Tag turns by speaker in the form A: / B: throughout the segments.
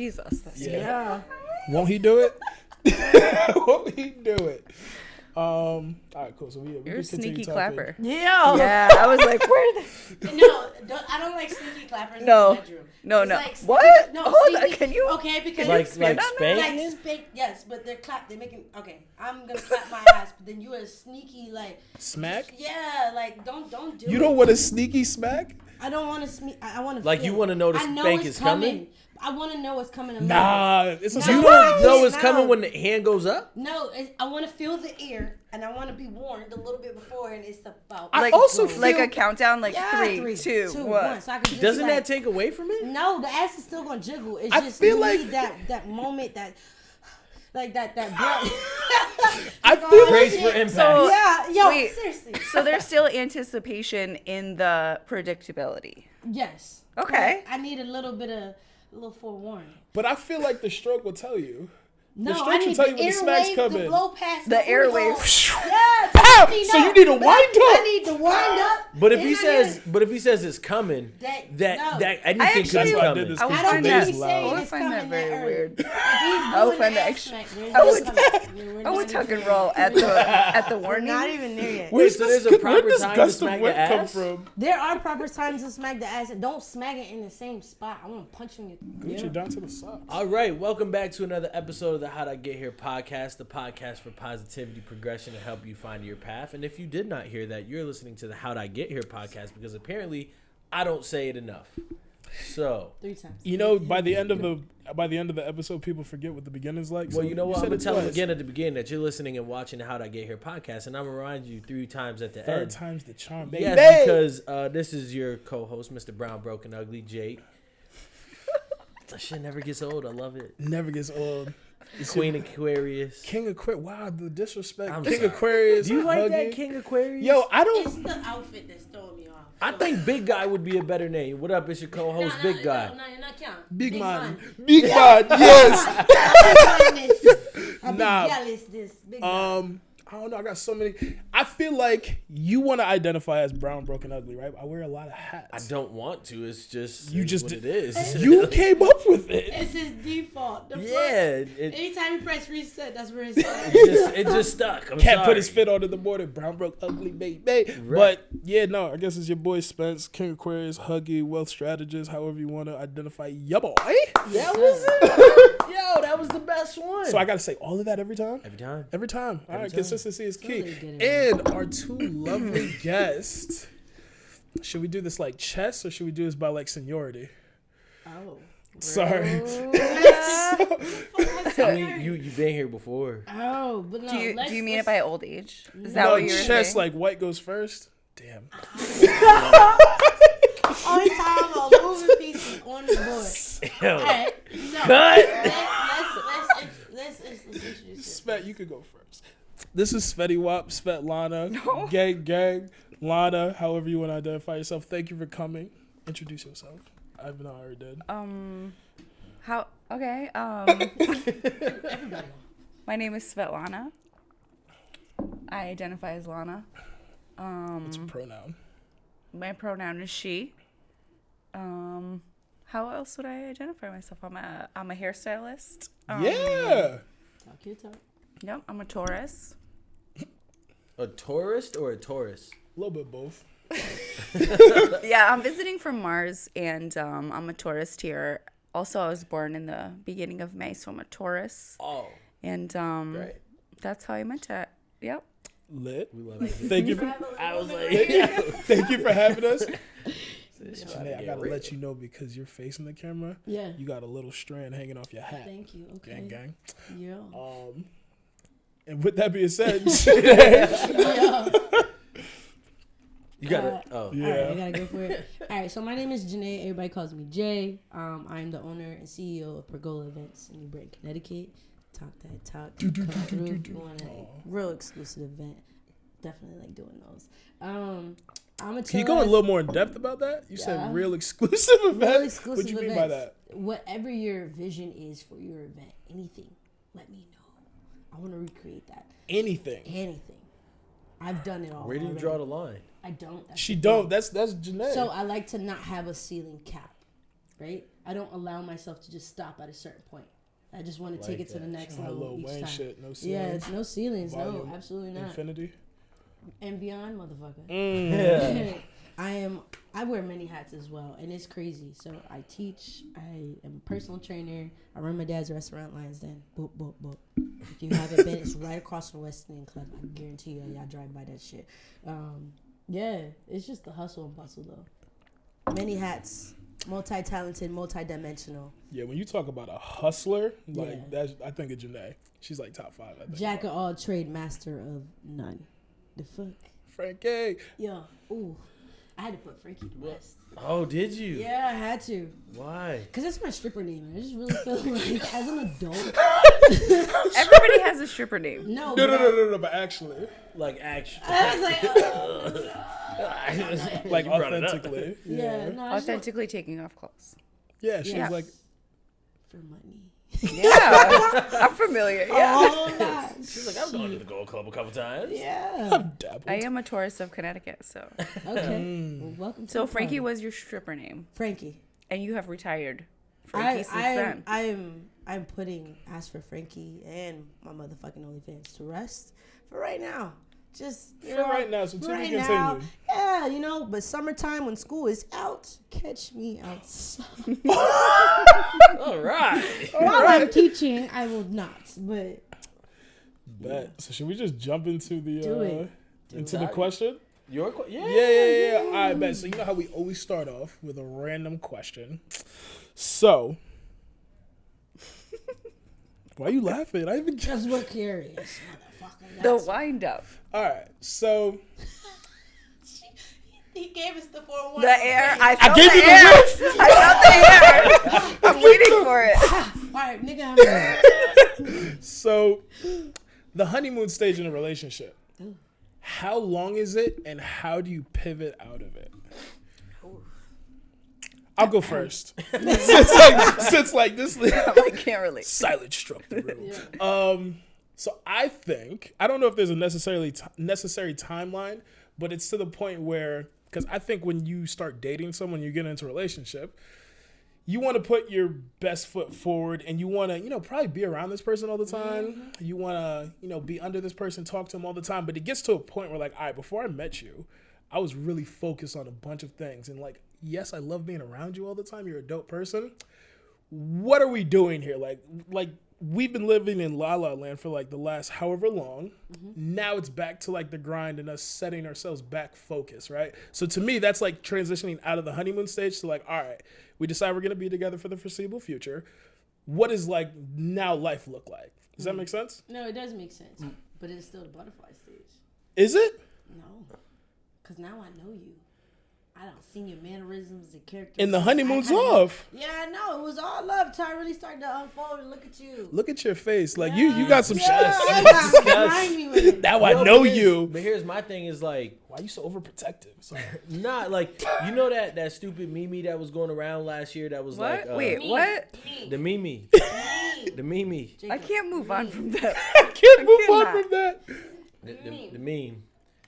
A: Jesus.
B: Yeah.
C: Won't he do it? Won't he do it? All right, cool. So we
A: You're a sneaky
C: talking.
A: clapper.
B: Yeah.
A: I was like, where did
D: I don't like sneaky clappers
A: No.
D: in the bedroom.
A: No,
D: It's
A: no.
D: like
A: What?
D: No,
A: Hold on,
D: sneaky,
A: can you-
D: Okay, because
E: Like
A: expand on that?
E: spanking?
D: like spank, yes, but they're making. Okay, I'm gonna clap my ass, but then you a sneaky like
C: Smack?
D: Yeah, like don't do.
C: You
D: it.
C: don't want a sneaky smack?
D: I don't want to. I want to.
E: Like, you wanna know the spank is coming?
D: I want to know it's coming.
C: Nah, it's a
D: No.
E: You
C: surprise.
E: don't know it's
D: No.
E: coming when the hand goes up?
D: No, I want to feel the air, and I want to be warned a little bit before, and it's about.
C: I
A: like,
C: also
A: like
C: feel-
A: a countdown, like
D: Yeah,
A: 3, 2, 1.
D: So I can just
E: Doesn't
D: like,
E: that take away from it?
D: No, the ass is still gonna jiggle. It's
C: I
D: just
C: feel
D: you
C: like-
D: need that moment that breath.
C: I feel
E: Brace
C: like
E: for impact.
A: So-
D: Yeah, yo,
A: Wait.
D: seriously.
A: So there's still anticipation in the predictability.
D: Yes.
A: Okay.
D: But I need a little forewarning.
C: But I feel like the stroke will tell you.
D: No,
C: stroke
D: I
C: should
D: need
C: tell
D: the
C: you when the smack's
D: airwave
C: coming.
D: to blow past
A: The
D: my
A: airwave.
D: window. Yeah,
C: Ow!
D: to
C: So
D: up.
C: you need to
D: But
C: wind up.
D: I need to wind up.
E: But if
D: and
E: he
D: I
E: says,
D: need-
E: it's coming,
D: That-
E: that
D: no.
E: anything
A: I
E: could
A: actually-
E: be
C: That's why I
E: coming.
C: did this.
A: I would
D: I
C: because
D: don't
A: find
C: the
D: think
C: bass
D: he's
C: loud.
D: saying
A: I would
D: it's
A: find
D: coming
A: that very
D: early.
A: weird.
D: If he's
A: I would
D: doing
A: find
D: the
A: that
D: ass
A: actually-
D: smack, we're
A: I
D: just
A: would-
D: gonna-
A: I would tuck and
D: we're
A: roll at the
D: We're
A: warning.
D: not even there yet.
E: Wait, so there's a
C: Where
E: proper
C: does
E: time to
C: gust of
E: smack
C: wind
E: the
C: come
E: ass?
C: from?
D: There are proper times to smack the ass, and don't smack it in the same spot. I want to punch you in your.
C: Gucci down to the socks.
E: All right, welcome back to another episode of the How'd I Get Here podcast, the podcast for positivity, progression, to help you find your path. And if you did not hear that, you're listening to the How'd I Get Here podcast because apparently I don't say it enough. So,
D: 3 times.
C: You know, by the end of the episode, people forget what the beginning's like.
E: well,
C: so
E: you know what? I'm
C: said
E: going to
C: it
E: tell them
C: twice.
E: again at the beginning that you're listening and watching the How'd I Get Here podcast, and I'm going to remind you 3 times at the
C: Third
E: end.
C: time's the charm, baby.
E: Yes, because this is your co-host, Mr. Brown Broken Ugly, Jake. That shit never gets old. I love it.
C: Never gets old.
E: Queen Aquarius.
C: King Aquarius. Wow, the disrespect.
E: I'm
C: King
E: sorry.
C: Aquarius.
E: Do you like
C: Huggy.
E: that, King Aquarius?
C: Yo, I don't.
D: It's the outfit that's throwing me off.
E: I think Big Guy would be a better name. What up? It's your co-host, Big Guy.
D: No, you're not counting.
C: Big man. Big man. Yes.
D: A big
C: Nah.
D: gal is this. Big guy.
C: I don't know. I got so many. I feel like you want to identify as brown, broken, ugly, right? I wear a lot of hats.
E: I don't want to. It's just
C: You just
E: what
C: did-
E: it is.
C: You came up with it.
D: It's his default. The
E: Yeah,
D: fuck?
E: it
D: Anytime you press reset, that's where it's at.
E: it just stuck. I'm
C: Can't
E: sorry.
C: put his fit onto the morning. Brown, broke, ugly, baby. But yeah, no. I guess it's your boy Spence, King Aquarius, Huggy, wealth strategist, however you want to identify ya boy.
E: That was it. Yo, that was the best one.
C: So I gotta say all of that every time.
E: Every time.
C: Every time. All right,
E: time.
C: consistency is key.
D: Really good at
C: And our 2 lovely guests. Should we do this like chess or should we do this by like seniority?
D: Oh.
C: Sorry.
E: I mean, you've been here before.
D: Oh, but no.
A: Do you
D: let's-
A: mean it
D: let's-
A: by old age? Is that
C: No,
A: what you were
C: chess
A: saying?
C: like white goes first. Damn.
D: Only time a moving piece is on the board.
E: Yo,
D: All right. No.
E: cut.
D: Let's introduce this.
C: Svet, you could go first. This is Sveti Wap, Svetlana, gang, Lana, however you want to identify yourself. Thank you for coming. Introduce yourself. I already did.
A: How? Okay.
D: Everybody.
A: My name is Svetlana. I identify as Lana.
C: It's a pronoun.
A: My pronoun is she. How else would I identify myself? I'm a hairstylist.
C: Yeah.
D: Talk your talk.
A: Yep, I'm a Taurus.
E: A tourist or a Taurus?
C: A little bit both.
A: Yeah, I'm visiting from Mars, and I'm a tourist here. Also, I was born in the beginning of May, so I'm a Taurus.
E: Oh,
A: And
E: great.
A: that's how I meant it. Yep.
C: Lit.
E: We love it.
C: Thank you. For,
E: I was like,
C: thank you for having us.
E: this
C: Janae, I gotta let you know because you're facing the camera.
D: Yeah.
C: You got a little strand hanging off your hat.
D: Thank you. Okay.
C: Gang, gang.
D: Yeah.
C: And with that being said,
D: Yeah.
E: You got it. Oh,
C: Yeah.
D: All right, I gotta go for it. All right, so my name is Janae. Everybody calls me Jay. I'm the owner and CEO of Pergola Events in New Britain, Connecticut. Talk that talk. Come through if you want a real exclusive event. Definitely like doing those. I'm a
C: Can you go a little more in depth about that? You said
D: Yeah.
C: real exclusive event.
D: real exclusive
C: What do you mean by
D: events.
C: that?
D: Whatever your vision is for your event, anything, let me know. I want to recreate that.
C: Anything.
D: Anything. I've done it all.
E: where do you
D: already.
E: draw the line?
D: I don't. That's
C: She
D: the
C: don't.
D: thing.
C: That's Janae.
D: So I like to not have a ceiling cap, right? I don't allow myself to just stop at a certain point. I just want to take it to the next level
C: Lil
D: each
C: Wayne
D: time.
C: shit, no ceilings.
D: Yeah, it's no ceilings.
C: Volume,
D: No, absolutely not.
C: Infinity.
D: And beyond, motherfucker.
E: Yeah.
D: I wear many hats as well, and it's crazy. So I teach. I am a personal trainer. I run my dad's restaurant, Lions Den. Boop, boop, boop. If you haven't been, it's right across from West Indian Club. I guarantee you, y'all drive by that shit. Yeah, it's just the hustle and bustle, though. Many hats, multi-talented, multi-dimensional.
C: Yeah, when you talk about a hustler, like
D: Yeah.
C: that's, I think of Janae. She's like top 5. I think.
D: Jack of all trade, master of none. The fuck?
C: Frankie.
D: Yo, ooh. I had to put Frankie to rest.
E: Oh, did you?
D: Yeah, I had to.
E: Why?
D: Because that's my stripper name. I just really feel like, as an adult.
A: Everybody has a stripper name.
D: No,
C: No, but actually,
E: Like, actually.
D: I was like,
C: like
E: You brought it up.
C: authentically.
D: yeah, no, I just
A: Authentically taking off clothes.
C: Yeah, she's
A: Yeah.
C: like,
D: for money.
A: Yeah, I'm familiar. Yeah,
D: Oh, gosh.
E: She's like, I've gone to the Gold Club a couple times.
D: Yeah.
C: I've dabbled.
A: I am a tourist of Connecticut, so.
D: Okay. Well, welcome to
A: So
D: the
A: Frankie
D: party.
A: was your stripper name,
D: Frankie.
A: and you have retired Frankie since then.
D: I'm putting Ask for Frankie and my motherfucking OnlyFans to rest for right now. Just you
C: For
D: know,
C: right now, so till we
D: right
C: continue.
D: now, yeah, you know. But summertime when school is out, catch me outside.
E: All right.
D: While I'm teaching, I will not. But
C: Bet. So should we just jump into the
D: Do it.
C: into the question?
E: Your yeah.
C: Yeah. All right, bet. So you know how we always start off with a random question. So, why are you laughing? I even just.
D: just we're curious, motherfucker.
A: The
D: That's-
A: wind up,
C: All right. So
D: He gave us the 4-1.
A: the air. I felt
C: gave
A: the
C: you the
A: air.
C: whiff.
A: I felt the air. I'm waiting for it.
D: All right, nigga, I'm ready.
C: So, the honeymoon stage in a relationship. How long is it, and how do you pivot out of it? I'll go first. since like this
A: I can't relate.
C: silence struck the room. So I think I don't know if there's a necessary timeline, but it's to the point where, because I think when you start dating someone, you get into a relationship, you want to put your best foot forward, and you want to, probably be around this person all the time. You want to, be under this person, talk to them all the time. But it gets to a point where, like, all right, before I met you, I was really focused on a bunch of things. And, like, yes, I love being around you all the time. You're a dope person. What are we doing here? Like we've been living in La La Land for, like, the last however long. Now it's back to, like, the grind and us setting ourselves back focused, right? So to me, that's, like, transitioning out of the honeymoon stage to, like, all right, we decide we're going to be together for the foreseeable future. What does, like, now life look like? Does that make sense?
D: No, it does make sense, but it's still the butterfly stage.
C: Is it?
D: No, because now I know you. I don't see your mannerisms and characters.
C: And the honeymoon's
D: I kinda-
C: off.
D: Yeah, I know. It was all love till I really started to unfold and look at you.
C: Look at your face. Like, you got some
D: Yeah,
C: shit.
D: I got remind me with it.
C: Now I
E: Yo,
C: know
E: but here's-
C: you.
E: But here's my thing is like,
C: Why you so overprotective? Sorry.
E: not like that stupid Mimi that was going around last year that was
A: What?
E: like
A: Wait,
D: Me.
A: what?
E: the Mimi. The Mimi.
A: I can't move on from that.
C: I can't move
A: cannot.
C: on from that.
E: The meme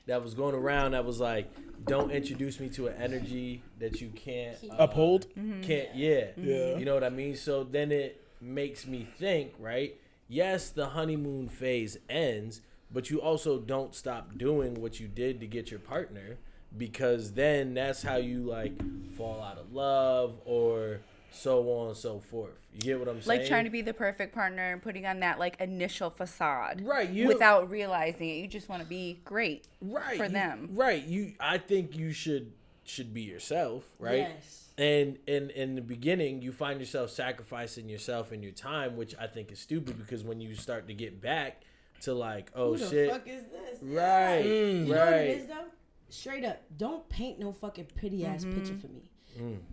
E: that was going around that was like, don't introduce me to an energy that you can't
C: Uphold?
E: Can't yeah.
C: Yeah.
E: You know what I mean? So then it makes me think, right? Yes, the honeymoon phase ends, but you also don't stop doing what you did to get your partner, because then that's how you like fall out of love or so on and so forth. You get what I'm saying?
A: Like trying to be the perfect partner and putting on that like initial facade,
E: Right,
A: without realizing it. You just want to be great,
E: right
A: for them.
E: Right. I think you should be yourself, right?
D: Yes.
E: And in the beginning, you find yourself sacrificing yourself and your time, which I think is stupid, because when you start to get back to like, oh
D: Who the
E: shit,
D: fuck is this?
E: right,
D: You know what it
E: right.
D: is though? Straight up, don't paint no fucking pretty ass picture for me.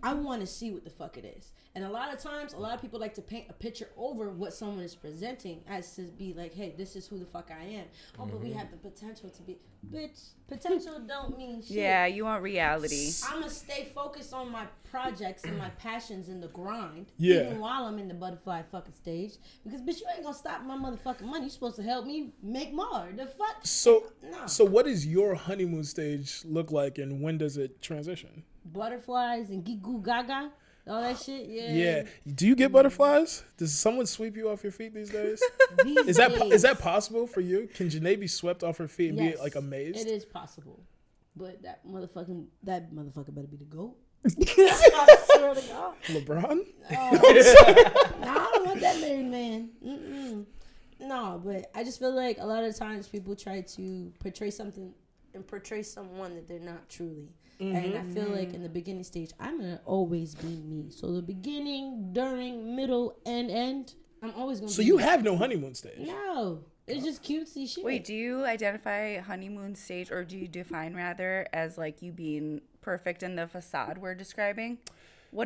D: I want to see what the fuck it is. And a lot of times, a lot of people like to paint a picture over what someone is presenting as to be like, hey, this is who the fuck I am. Oh, but we have the potential to be. Bitch, potential don't mean shit.
A: Yeah, you want reality.
D: I'm going to stay focused on my projects and my passions and the grind.
C: Yeah.
D: Even while I'm in the butterfly fucking stage. Because, bitch, you ain't going to stop my motherfucking money. You're supposed to help me make more. The fuck?
C: So,
D: No.
C: so what does your honeymoon stage look like, and when does it transition?
D: Butterflies and goo gaga. all that shit. Yeah.
C: Yeah. Do you get butterflies? Does someone sweep you off your feet these days? Is that possible for you? Can Janae be swept off her feet and be like amazed?
D: It is possible, but that motherfucker better be the GOAT. I swear to God.
C: LeBron?
D: I don't want that married man. No, but I just feel like a lot of times people try to portray something and portray someone that they're not truly. And I feel like in the beginning stage, I'm going to always be me. So the beginning, during, middle, and end, I'm always going to be
C: So you
D: me.
C: have no honeymoon stage?
D: No. It's just cutesy shit.
A: Wait, do you identify honeymoon stage, or do you define rather as like you being perfect in the facade we're describing?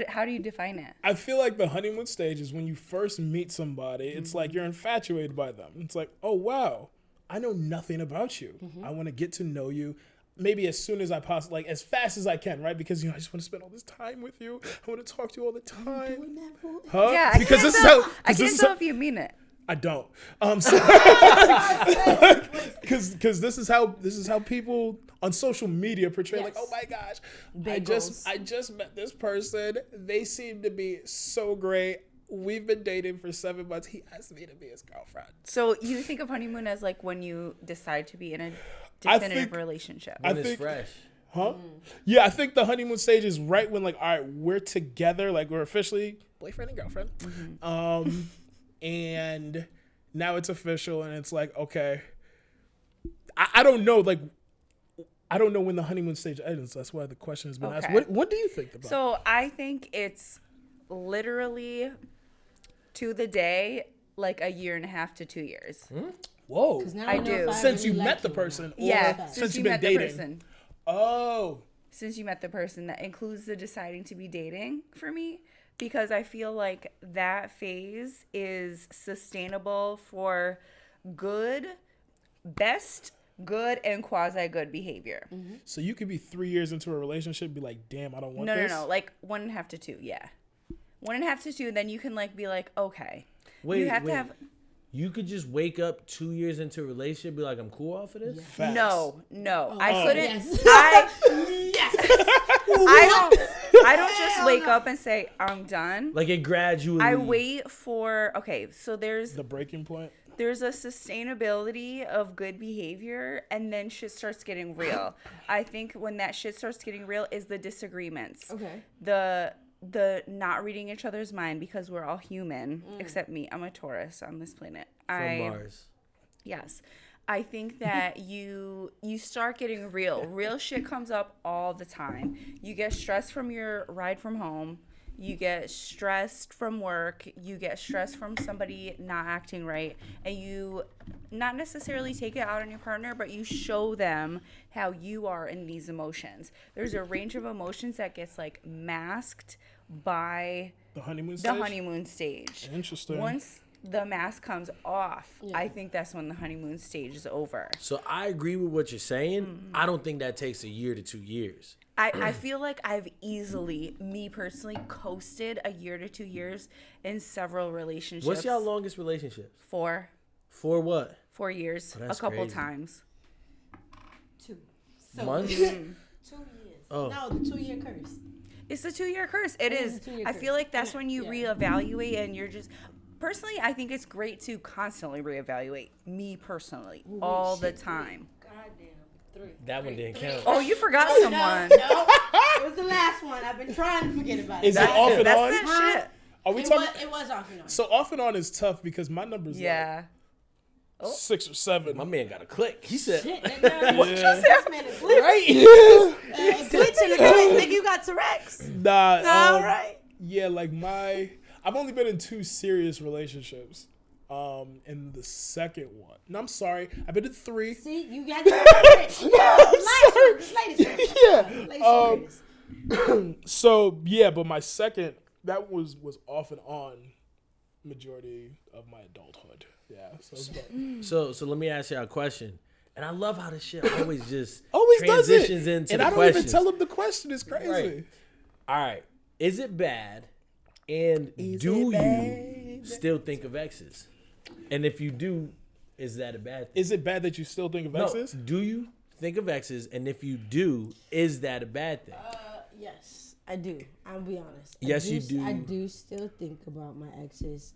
A: How do you define it?
C: I feel like the honeymoon stage is when you first meet somebody. It's like you're infatuated by them. It's like, oh, wow, I know nothing about you. I want to get to know you. Maybe as soon as I possibly, like as fast as I can, right? Because, I just want to spend all this time with you. I want to talk to you all the time.
D: Doing that for
C: Huh?
A: Yeah,
C: Because this is how.
A: I can't tell if you mean it.
C: I don't. Because this is how people on social media portray like, oh my gosh, I just met this person. They seem to be so great. We've been dating for 7 months. He asked me to be his girlfriend.
A: So you think of honeymoon as like when you decide to be in a definitive relationship.
E: When it's fresh.
C: Huh? Yeah, I think the honeymoon stage is right when like, all right, we're together, like we're officially boyfriend and girlfriend. And now it's official, and it's like, okay, I don't know, like, I don't know when the honeymoon stage ends. That's why the question has been asked. What do you think about?
A: So I think it's literally to the day, like 1.5 to 2 years.
C: Whoa.
A: I do.
C: Since you met the person, or since you've been
A: met
C: dating.
A: the person.
C: Oh.
A: Since you met the person, that includes the deciding to be dating for me. Because I feel like that phase is sustainable for best, good, and quasi-good behavior.
C: So you could be 3 years into a relationship, be like, damn, I don't want this.
A: No. Like 1.5 to 2, yeah. 1.5 to 2, then you can like be like, okay.
E: Wait,
A: you have to have.
E: You could just wake up 2 years into a relationship, be like, I'm cool off of this?
C: Facts.
A: No. I couldn't.
D: Yes.
A: I don't just wake up and say, I'm done.
E: Like it gradually.
A: I wait for, so there's
C: The breaking point.
A: there's a sustainability of good behavior, and then shit starts getting real. I think when that shit starts getting real is the disagreements.
D: Okay.
A: The not reading each other's mind, because we're all human, except me. I'm a Taurus on this planet.
E: From Mars.
A: Yes. I think that you start getting real. Real shit comes up all the time. You get stressed from your ride from home. You get stressed from work. You get stressed from somebody not acting right. And you not necessarily take it out on your partner, but you show them how you are in these emotions. There's a range of emotions that gets like masked by
C: The honeymoon stage?
A: the honeymoon stage.
C: Interesting.
A: Once the mask comes off, I think that's when the honeymoon stage is over.
E: So I agree with what you're saying. I don't think that takes 1 year to 2 years.
A: I feel like I've easily, me personally, coasted 1 year to 2 years in several relationships.
E: What's y'all longest relationship?
A: 4
E: what?
A: 4 years,
E: Oh, that's
A: a couple
E: crazy.
A: times.
D: 2. So
E: Months?
D: 2 years.
E: Oh.
D: No, the 2-year curse.
A: It's the 2-year curse. It is.
D: the 2-year
A: I feel
D: curse.
A: like that's when you reevaluate, and you're just. Personally, I think it's great to constantly reevaluate. Me personally, all the time.
D: Goddamn. 3.
E: That one didn't count.
A: Oh, you forgot someone.
D: No. It was the last one. I've been trying to forget about it.
C: Is it off and
A: That's
C: on?
A: that shit.
C: Are we talking?
D: It was off and on.
C: So off and on is tough because my number's
A: Yeah.
C: like 6 or 7.
E: My man got a click. He said,
D: Shit, that girl,
C: What you said?
D: this man is glitch.
C: Right?
D: Glitch in the joint. Think you got Tourette's?
C: Nah.
D: All right.
C: Yeah, like I've only been in 2 serious relationships. In the second one. No, I'm sorry. I've been in 3.
D: See, you got Tourette's.
C: So yeah, but my second, that was off and on majority of my adulthood. Yeah.
E: so let me ask y'all a question. And I love how this shit always just
C: does
E: transitions
C: it.
E: into
C: And
E: the
C: I don't
E: questions.
C: even tell them the question. It's crazy.
E: Right. All right. Is it bad? And do you still think of exes? And if you do, is that a bad thing?
C: Is it bad that you still think of exes?
E: Do you think of exes? And if you do, is that a bad thing?
D: Yes. I do. I'll be honest.
E: Yes, you do.
D: I do still think about my exes.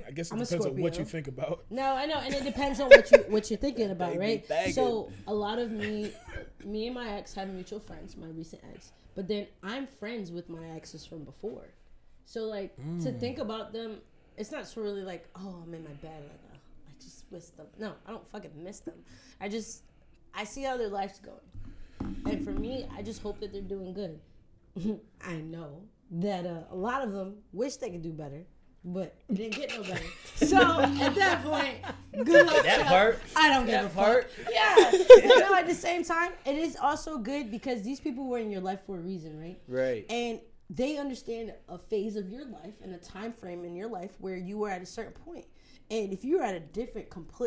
C: I guess it
D: I'm a
C: depends on what
D: Scorpio.
C: you think about.
D: No, I know, and it depends on what you're thinking about, right? So a lot of me and my ex have mutual friends, my recent ex, but then I'm friends with my exes from before. So like to think about them, it's not so really like, oh, I'm in my bed, like I just miss them. No, I don't fucking miss them. I see how their life's going, and for me, I just hope that they're doing good. I know that a lot of them wish they could do better. But it didn't get no better. So at that point, good luck.
E: That part.
D: I don't give a
E: part.
D: fuck. Yeah. You know, at the same time, it is also good because these people were in your life for a reason, right?
E: Right.
D: And they understand a phase of your life and a time frame in your life where you were at a certain point. And if you're at a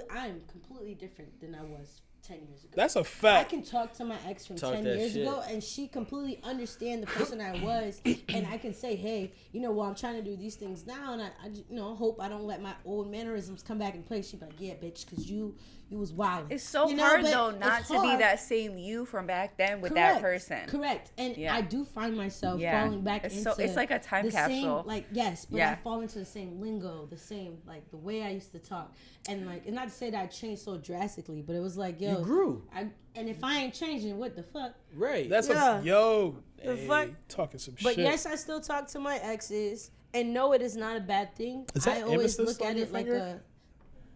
D: I'm completely different than I was 10 years ago.
C: That's a
D: I
C: fact.
D: can talk to my ex from
E: Talk
D: 10
E: that
D: years
E: shit.
D: ago, and she completely understand the person I was, and I can say, hey, well, I'm trying to do these things now, and I hope I don't let my old mannerisms come back in play. She'd be like, yeah, bitch, because you was wild.
A: It's so hard though not to be that same you from back then with that person.
D: Correct. And I do find myself falling back into
A: it's like a time capsule.
D: I fall into the same lingo, the same like the way I used to talk, and like, and not to say that I changed so drastically, but it was like, yo,
E: You grew.
D: And if I ain't changing, what the fuck?
E: Right.
C: That's
D: Yeah. The
C: hey,
D: fuck?
C: talking some
D: But
C: shit.
D: yes, I still talk to my exes, and no, it is not a bad thing.
C: Is that
D: I always
C: amethyst
D: look
C: on
D: at
C: your
D: it like
C: finger?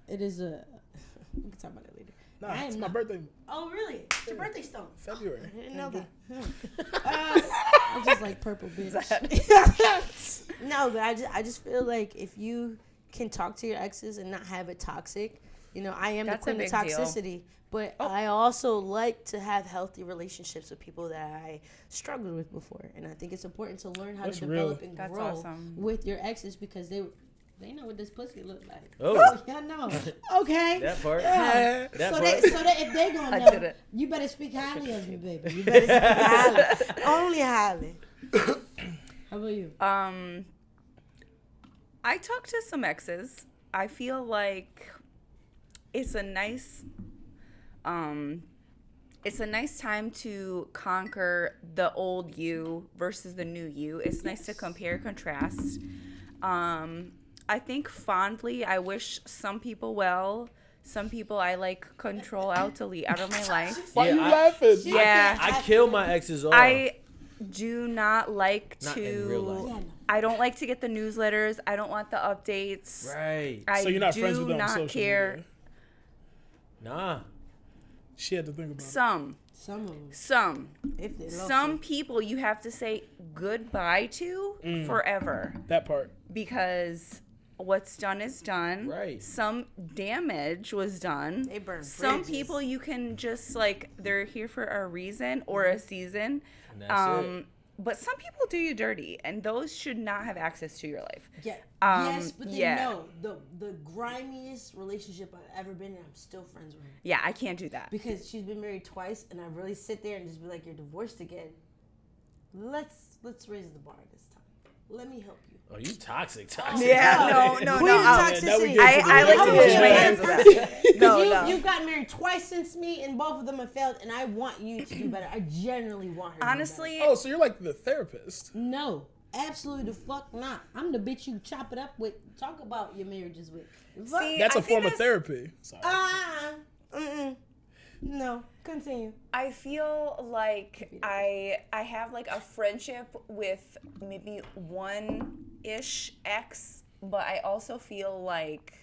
D: it is a. We can talk about that later.
C: Nah, it's my birthday,
D: Oh, really? It's your birthday stone.
C: February.
D: I didn't know that. I just like purple bitch. No, but I just feel like if you can talk to your exes and not have it toxic, I am
A: That's
D: the
A: a
D: queen of
A: big deal.
D: toxicity. But I also like to have healthy relationships with people that I struggled with before, and I think it's important to learn how
C: That's
D: to develop
C: real.
D: and
A: That's
D: grow
A: awesome.
D: with your exes because they know what this pussy look like.
E: Oh.
D: Yeah, no. Okay.
E: That part.
D: Yeah.
E: That
D: so
E: part.
D: that if they gonna
A: I did
D: know,
A: it.
D: you better speak highly of me, baby. You better speak highly, only highly. How about you?
A: I talked to some exes. I feel like it's a nice time to conquer the old you versus the new you. It's nice to compare, contrast. I think fondly, I wish some people well. Some people I control out, delete out of my life.
C: Why
E: Yeah,
C: you
E: I-
C: laughing?
A: Yeah.
E: I kill my exes off.
A: I do not like
E: Not
A: to.
E: in real life.
D: Yeah, no.
A: I don't like to get the newsletters. I don't want the updates.
E: Right.
A: I
C: So you're not
A: do
C: friends with them on
A: not
C: social
A: care.
C: media?
E: Nah.
C: She had to think about it.
A: Some,
D: Some of them,
A: some,
D: if they love
A: some
D: you.
A: people you have to say goodbye to forever
C: That part.
A: because what's done is done.
E: Right.
A: Some damage was done.
D: They burn
A: Some
D: bridges.
A: people you can just they're here for a reason or a season.
E: And that's it.
A: But some people do you dirty, and those should not have access to your life.
D: Yeah. Yes, but then
A: yeah.
D: no, the grimiest relationship I've ever been in, I'm still friends with her
A: Yeah, I can't do that.
D: because she's been married twice, and I really sit there and just be like, "You're divorced again. Let's raise the bar this time. Let me help you."
E: Oh, you toxic. Toxic.
A: Yeah, no.
D: Queen of
A: I'll-
D: toxicity.
A: I like to wash my hands of that. No.
D: You've gotten married twice since me, and both of them have failed, and I want you to do better. I genuinely want her to
A: Honestly,
C: Oh, so you're like the therapist.
D: do better. No. Absolutely the fuck not. I'm the bitch you chop it up with. Talk about your marriages with. Fuck.
A: See,
C: That's
A: I
C: a
A: think
C: form of therapy. Sorry.
D: No. Continue.
A: I feel like I have a friendship with maybe one-ish ex, but I also feel like,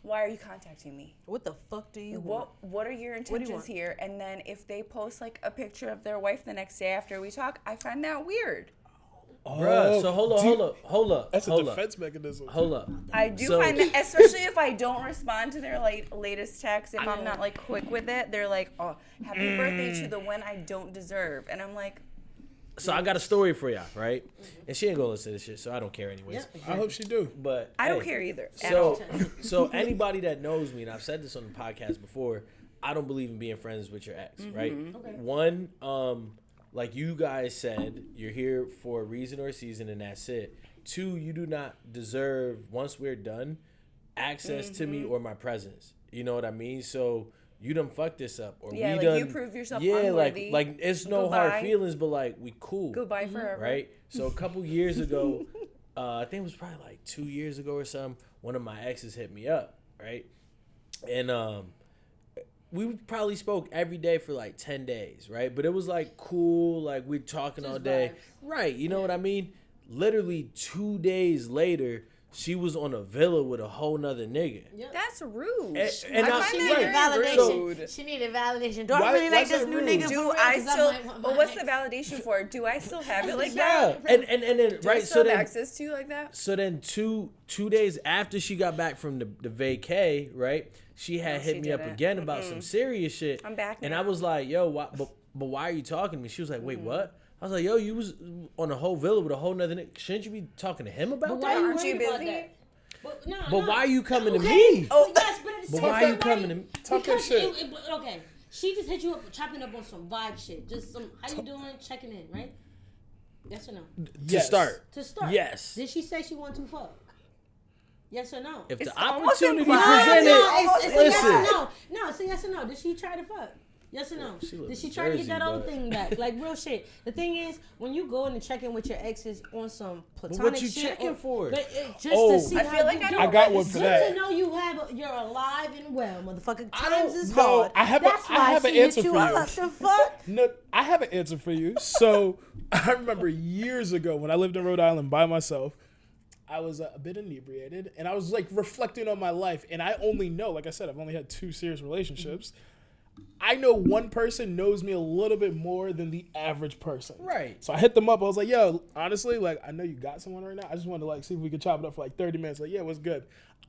A: why are you contacting me?
D: What the fuck do you want?
A: What are your intentions
D: want?
A: here? And then if they post a picture of their wife the next day after we talk, I find that weird.
E: Bruh, so hold up.
C: That's a
E: hold up.
C: defense mechanism.
E: Hold up.
A: I do
E: So-
A: find that, especially if I don't respond to their latest text, if I'm not quick with it, they're like, "Oh, happy birthday to the one I don't deserve," and I'm like,
E: So I got a story for y'all, right? And she ain't gonna listen to this shit, so I don't care anyways.
D: Yep.
C: I hope she do.
E: But
A: I don't
E: hey,
A: care either. At all.
E: So anybody that knows me, and I've said this on the podcast before, I don't believe in being friends with your ex, right?
D: Okay.
E: One, like you guys said, you're here for a reason or a season, and that's it. Two, you do not deserve, once we're done, access to me or my presence. You know what I mean? So you done fucked this up, or
A: Yeah,
E: we
A: like
E: done,
A: you prove yourself
E: yeah,
A: unworthy.
E: like it's no hard
A: Goodbye.
E: feelings, but like we cool,
A: Goodbye forever.
E: right? So a couple years ago, I think it was probably like 2 years ago or something. One of my exes hit me up, right, and we probably spoke every day for like 10 days, right? But it was like cool, like we're talking
D: Just
E: all day,
D: vibes.
E: right? You know what I mean? Literally 2 days later, she was on a villa with a whole nother nigga.
D: Yep.
A: That's rude.
E: And
A: I
E: I-
A: find
D: She
A: that
D: needed
A: very
D: validation.
A: rude.
D: She needed validation. Do I
C: Why-
D: really
C: why
D: like
C: is
D: this
C: that
D: new
C: rude?
D: nigga?
A: Do
D: for real?
A: I
D: 'Cause
A: still?
D: might want
A: But
D: my
A: what's the
D: ex.
A: validation for? Do I still have it like
E: Yeah,
A: that?
E: and then
A: Do I
E: right,
A: still
E: so
A: have
E: then
A: access to you like that?
E: so then two days after she got back from the vacay, right? She had
A: No,
E: hit
A: she
E: me up
A: didn't.
E: again about some serious shit.
A: I'm back
E: and
A: now.
E: I was like, yo, why, but why are you talking to me? She was like, wait, what? I was like, yo, you was on a whole villa with a whole nother nigga. Shouldn't you be talking to him about
D: But
E: that?
D: why are you
A: Aren't you
D: worried about
A: busy?
D: that? But, no,
E: But
D: no.
E: why are you coming to
D: Okay.
E: me?
A: Oh,
D: Yes, but at the
E: But
D: same
E: why are you
D: time,
E: coming to me?
C: Talk that
D: Because
C: shit.
D: okay, she just hit you up, chopping up on some vibe shit. Just some, how you doing? Checking in, right? Yes or no?
E: To
C: Yes.
E: start.
D: To start.
E: Yes.
D: Did she say she wanted to fuck? Yes or no?
E: If
A: It's
E: the
A: almost
E: opportunity
A: implied.
E: presented,
D: it's a yes
E: listen.
D: or no. No, it's a yes or no. Did she try to fuck? Yes or no?
E: She lives
D: Did she
E: in
D: try to get
E: Jersey,
D: that old
E: but-
D: thing back? Like real shit. The thing is, when you go in and check in with your exes on some platonic
E: what you
D: shit,
E: checking for?
D: But just to
C: Oh.
D: see
A: I
D: how
A: feel like
D: you
A: I
D: do.
A: don't
C: I got one
D: It's
C: for
D: good
C: that.
D: to know you're alive and well, motherfucker.
C: I
D: Times
C: don't
D: is
C: know.
D: hard.
C: I have
D: That's why
C: an
D: she
C: answer
D: hit you
C: for you.
D: up. The fuck?
C: No, I have an answer for you. So I remember years ago when I lived in Rhode Island by myself, I was a bit inebriated and I was like reflecting on my life. And I only know, like I said, I've only had 2 serious relationships. I know one person knows me a little bit more than the average person.
E: Right.
C: So I hit them up. I was like, yo, honestly, like, I know you got someone right now. I just wanted to like see if we could chop it up for like 30 minutes. Like, yeah, what's good?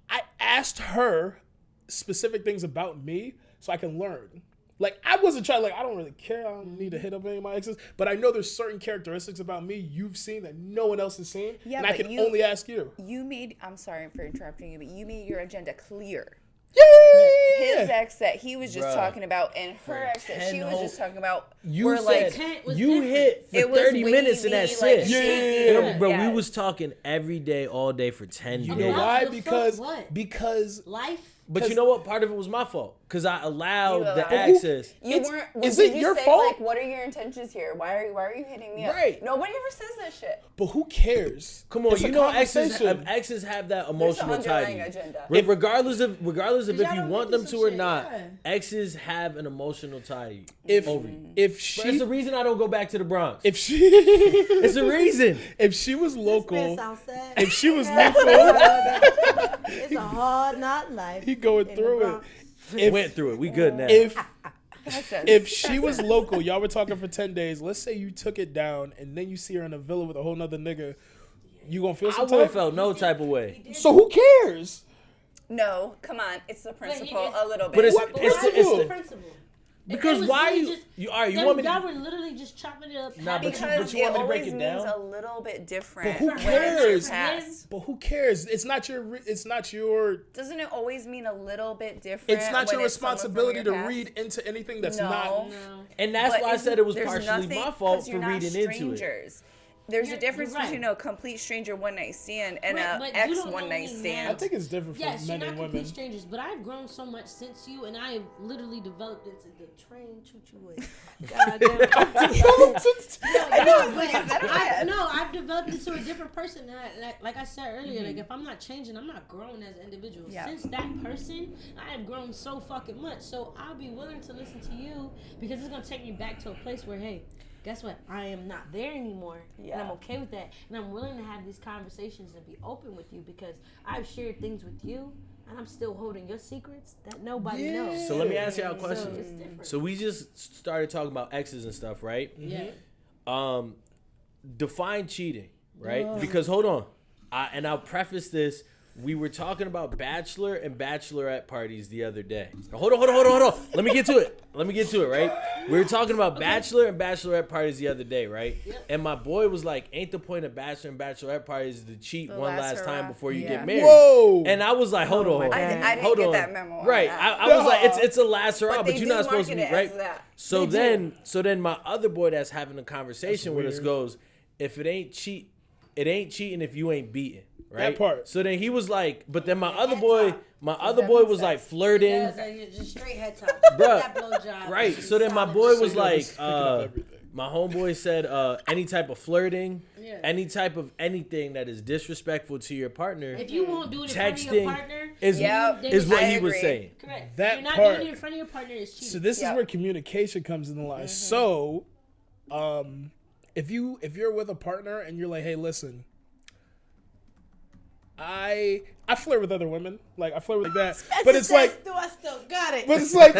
C: I asked her specific things about me so I can learn. Like, I wasn't trying, like, I don't really care. I don't need to hit up any of my exes. But I know there's certain characteristics about me you've seen that no one else has seen.
A: Yeah,
C: and I
A: but
C: can
A: you-
C: only ask you.
A: You made. I'm sorry for interrupting you, but you made your agenda clear.
C: Yeah.
A: His ex that he was just
E: Bruh.
A: talking about, and her
E: For
A: ex that she
E: 10
A: was
E: whole-
A: just talking about.
E: You
A: were
E: said
A: like,
D: Intent was
E: you
D: different.
E: hit for
A: It was
E: 30 minutes and
A: wavy,
E: that's
A: like,
E: it.
A: shaky.
C: Yeah.
E: Bro,
A: Yeah.
E: we was talking every day, all day for 10
C: You
E: days.
C: know
D: Okay.
C: why?
D: The fuck
C: Because
D: what?
C: because
D: Life.
E: But you know what? Part of it was my fault because I allowed
A: You
E: the
A: allowed-
E: access.
A: You
C: It's-
A: weren't.
C: is
A: did
C: it
A: you
C: your
A: say,
C: fault?
A: Like, what are your intentions here? Why are you hitting me up?
E: Right.
A: Nobody ever says that shit.
C: but who cares?
E: Come on,
C: It's a
E: you know exes
C: conversation.
E: have that
A: There's an
E: emotional
A: underlying
E: tie.
A: agenda.
E: Regardless of if
D: y'all
E: you
D: don't
E: want
D: get
E: them
D: through
E: to
D: some
E: or
D: shit,
E: not,
D: yeah.
E: exes have an emotional tie.
C: If
E: over you.
C: if
E: But
C: she
E: it's the reason I don't go back to the Bronx.
C: if she
E: It's the reason.
C: if she was local,
D: sounds sad.
C: if she was local,
D: It's a hard not life.
C: he going
D: in
C: through
D: the
C: it.
D: Bronx.
C: If
E: Went through it. We good now.
C: if she was local, y'all were talking for 10 days. Let's say you took it down and then you see her in a villa with a whole nother nigga. You gonna feel
E: I
C: some
E: would have
C: type?
E: felt no type of way.
C: So who cares?
A: No, come on. It's the principle
D: it's-
A: a little bit.
E: But it's
C: What
D: But
E: it's
D: why
E: the,
D: is
E: it's
D: the
E: the
D: principle?
E: because
D: If it was
E: why
D: really
E: you
D: just-
E: you all right? You
D: Then
E: want me
D: y'all
E: to?
D: were literally just chopping it up.
E: Nah, but you-
A: because
E: want me
A: it
E: to break
A: always
E: it
A: means
E: down?
A: a little bit different.
C: But who
A: when it's
C: cares?
A: your past.
C: But who cares? It's not your.
A: Doesn't it always mean a little bit different?
C: It's not
A: when
C: your
A: someone from
C: responsibility to
A: your past?
C: read into anything that's
A: No.
C: not.
D: No.
E: And that's
A: But
E: why I said it was
A: there's
E: partially
A: nothing-
E: my fault
A: 'cause
E: for
A: you're not
E: reading into it.
A: strangers. There's a
D: You're
A: difference
D: right.
A: between a complete stranger one night stand and
D: Right,
A: a
D: but you
A: ex
D: don't
A: one
D: know
A: night
D: me
A: stand.
C: I think it's different for
D: Yes, you're
C: men
D: not
C: and
D: complete
C: women.
D: strangers, but I've grown so much since you, and I have literally developed into the train choo-choo way. God damn it.
A: I know, like, is that bad?
D: No, I've developed into a different person. And like I said earlier,
A: Mm-hmm.
D: like if I'm not changing, I'm not growing as an individual.
A: Yeah.
D: Since that person, I have grown so fucking much. So I'll be willing to listen to you because it's gonna take me back to a place where, hey, guess what? I am not there anymore, and I'm
A: Yeah.
D: okay with that. And I'm willing to have these conversations and be open with you because I've shared things with you, and I'm still holding your secrets that nobody knows.
E: So let me ask y'all a
D: So
E: question.
D: it's different.
E: So we just started talking about exes and stuff, right?
D: Yeah.
E: Define cheating, right? Because hold on, I'll preface this. We were talking about bachelor and bachelorette parties the other day. Hold on. Let me get to it, right? We were talking about bachelor and bachelorette parties the other day, right?
D: Yep.
E: And my boy was like, ain't the point of bachelor and bachelorette parties to cheat
A: The
E: one
A: last
E: last time
A: hurrah.
E: before you
A: Yeah.
E: get married?
C: Whoa.
E: And I was like, hold on.
A: I didn't
E: Hold
A: get
E: on.
A: that memo on
E: Right.
A: that.
E: I was like,
C: No.
E: it's a last hurrah,
A: But
E: but
A: they
E: you're
A: do
E: not supposed to be
A: market it
E: right.
A: as that.
E: So
D: They do.
E: then my other boy that's having a conversation with us
C: weird.
E: goes, if it ain't cheating if you ain't beating, right?
C: That part.
E: So then he was like, but then my other My other boy was like flirting.
D: Yeah, it's like just straight head top.
E: Bruh.
D: That blowjob.
E: Right. So then my
D: Solid
E: boy
D: shit.
E: was like,
C: Picking up everything.
E: my homeboy said, any type of flirting,
D: Yeah.
E: any type of anything that is disrespectful to your partner,
D: If you won't do it in front of your
E: texting
D: partner,
E: is
A: Yep.
E: is what
A: I
E: he was
A: agree.
E: saying.
D: correct.
C: That
D: You're not
C: part-
D: doing it in front of your partner is cheating.
C: So this
A: Yep.
C: is where communication comes into line. So, if you're with a partner and you're like, hey, listen, I flirt with other women, like I flirt with like that, but it's like,
D: do I still got it?
C: but it's like,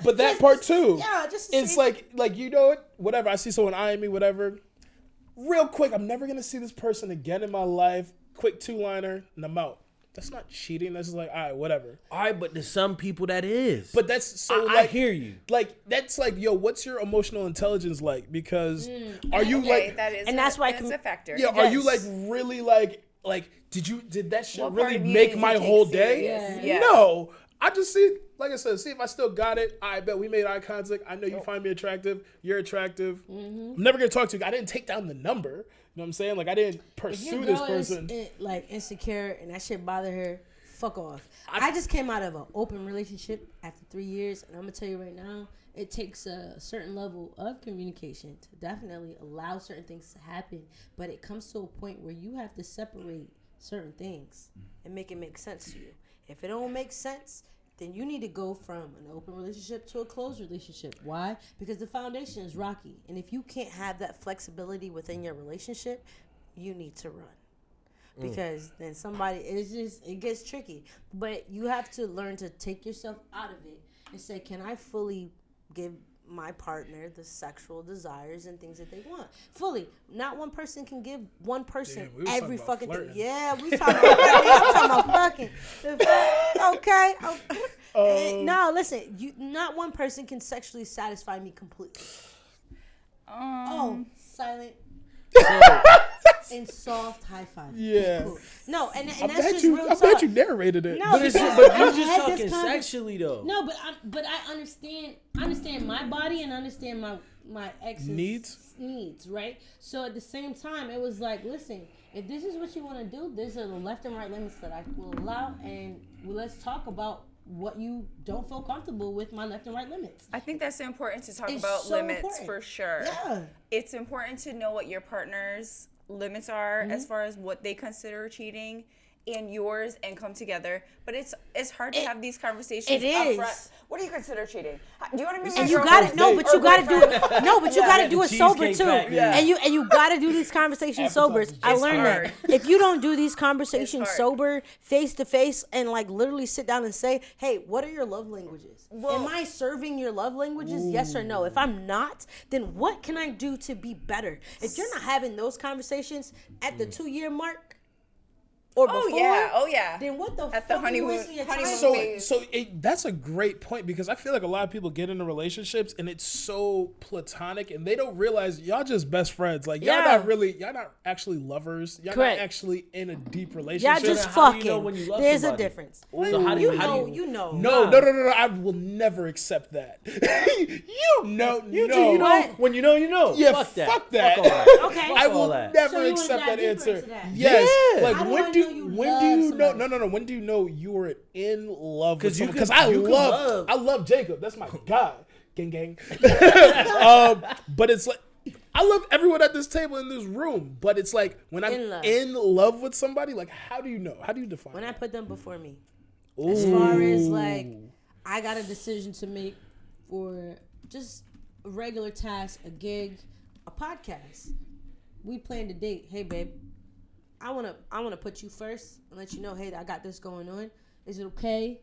C: but that part too.
D: Yeah, just to
C: It's
D: see-
C: like you know what? Whatever. I see someone eyeing me, whatever. Real quick, I'm never gonna see this person again in my life. Quick 2-liner, and I'm out. That's not cheating. That's just like, all right, whatever.
E: All right, but to some people that is.
C: But that's so
E: I
C: like,
E: hear you.
C: like that's like, yo, what's your emotional intelligence like? Because are you
A: Okay,
C: like,
A: that is
D: And that's why
A: that's
D: com-
A: a factor.
C: yeah, are you like
D: Yes.
C: really like did that shit
A: What part
C: really
A: of you
C: make
A: did you
C: my
A: take
C: whole day?
A: serious?
D: Yeah.
A: Yeah.
C: No, I just see, like I said, see if I still got it. I bet we made eye contact. I know you find me attractive. You're attractive. I'm never gonna talk to you. I didn't take down the number. You know what I'm saying? Like I didn't
D: If
C: pursue
D: your
C: this
D: girl
C: person.
D: is like insecure and that shit bother her, fuck off. I just came out of an open relationship after 3 years, and I'm gonna tell you right now, it takes a certain level of communication to definitely allow certain things to happen. But it comes to a point where you have to separate certain things and make it make sense to you. If it don't make sense, then you need to go from an open relationship to a closed relationship. Why? Because the foundation is rocky. And if you can't have that flexibility within your relationship, you need to run. Because then it gets tricky. But you have to learn to take yourself out of it and say, can I fully give my partner the sexual desires and things that they want? Fully. Not one person can give one person
C: Damn, we was
D: every
C: talking about
D: fucking
C: flirting.
D: thing. Yeah, we talking about fucking. I'm talking about fucking. Okay. No, listen. Not one person can sexually satisfy me completely. Silent. And soft high five.
C: Yeah.
D: Cool. No, and
C: I
D: that's
C: bet
D: just
C: you.
D: real
C: I
D: talk.
C: bet you narrated it.
D: No,
E: But it's
D: because
E: but
D: I
E: you just
D: had
E: talking
D: this conver-
E: sexually though.
D: No, but I understand. I understand my body and I understand my ex's needs, right? So at the same time, it was like, listen, if this is what you want to do, these are the left and right limits that I will allow, and let's talk about what you don't feel comfortable with my left and right limits.
A: I think that's important to talk
D: It's
A: about
D: so
A: limits
D: important.
A: for sure.
D: Yeah.
A: It's important to know what your partner's limits are as far as what they consider cheating and yours, and come together. But it's hard to have these conversations
D: it
A: up
D: is.
A: front. What do you consider cheating? Do you want to be my
D: And you
A: girlfriend?
D: got to no, but you
A: Or
D: got to do
A: boyfriend?
D: it. No, but you got to
E: Yeah,
D: do
E: the
D: it sober
E: Cheesecake
D: too.
E: Factory.
A: Yeah.
D: And you got to do these conversations sober. I
A: It's
D: learned
A: hard.
D: that if you don't do these conversations
A: hard.
D: sober, face to face, and like literally sit down and say, "Hey, what are your love languages?
A: Well-
D: Am I serving your love languages? Yes or no? If I'm not, then what can I do to be better? If you're not having those conversations at the 2-year mark or before,
A: Oh yeah.
D: then what the
A: At the
D: fuck are you
A: honeymoon-
D: wasting your
A: honeymoon
D: time?
C: So,
A: phase.
C: that's a great point, because I feel like a lot of people get into relationships and it's so platonic and they don't realize y'all just best friends. Like y'all
D: Yeah.
C: y'all not actually lovers. Y'all
D: Correct.
C: not actually in a deep
D: Y'all
C: relationship.
D: just
E: then how do you
D: fucking.
E: know when you love
D: There's
E: somebody?
D: a difference.
E: So how do
D: you
E: you
D: know,
E: know?
D: you know.
C: No, I will never accept that. you know.
E: You know
D: What?
E: when you know you know.
C: Yeah,
E: fuck that.
C: fuck that.
E: Fuck all that.
D: Okay.
C: I
E: Fuck all
C: will
E: that.
C: never
D: So you wanna
C: accept
D: dive
C: that
D: deeper
C: answer.
D: into that?
C: Yes.
E: Yeah.
C: Like
D: How do
C: when
D: I
C: do
D: know you
C: when
D: love
C: do you know?
D: somebody?
C: No. When do you know you are in love with
E: 'Cause you
C: someone?
E: could-
C: Because I
E: you could love-
C: love Jacob. That's my guy. Gang. But it's like, I love everyone at this table in this room. But it's like when I'm
D: In love.
C: in love with somebody, like how do you know? How do you define
D: When I
C: that?
D: put them before me. As far as like, I got a decision to make for just a regular task, a gig, a podcast. We planned a date. Hey, babe, I wanna put you first and let you know, hey, I got this going on. Is it okay?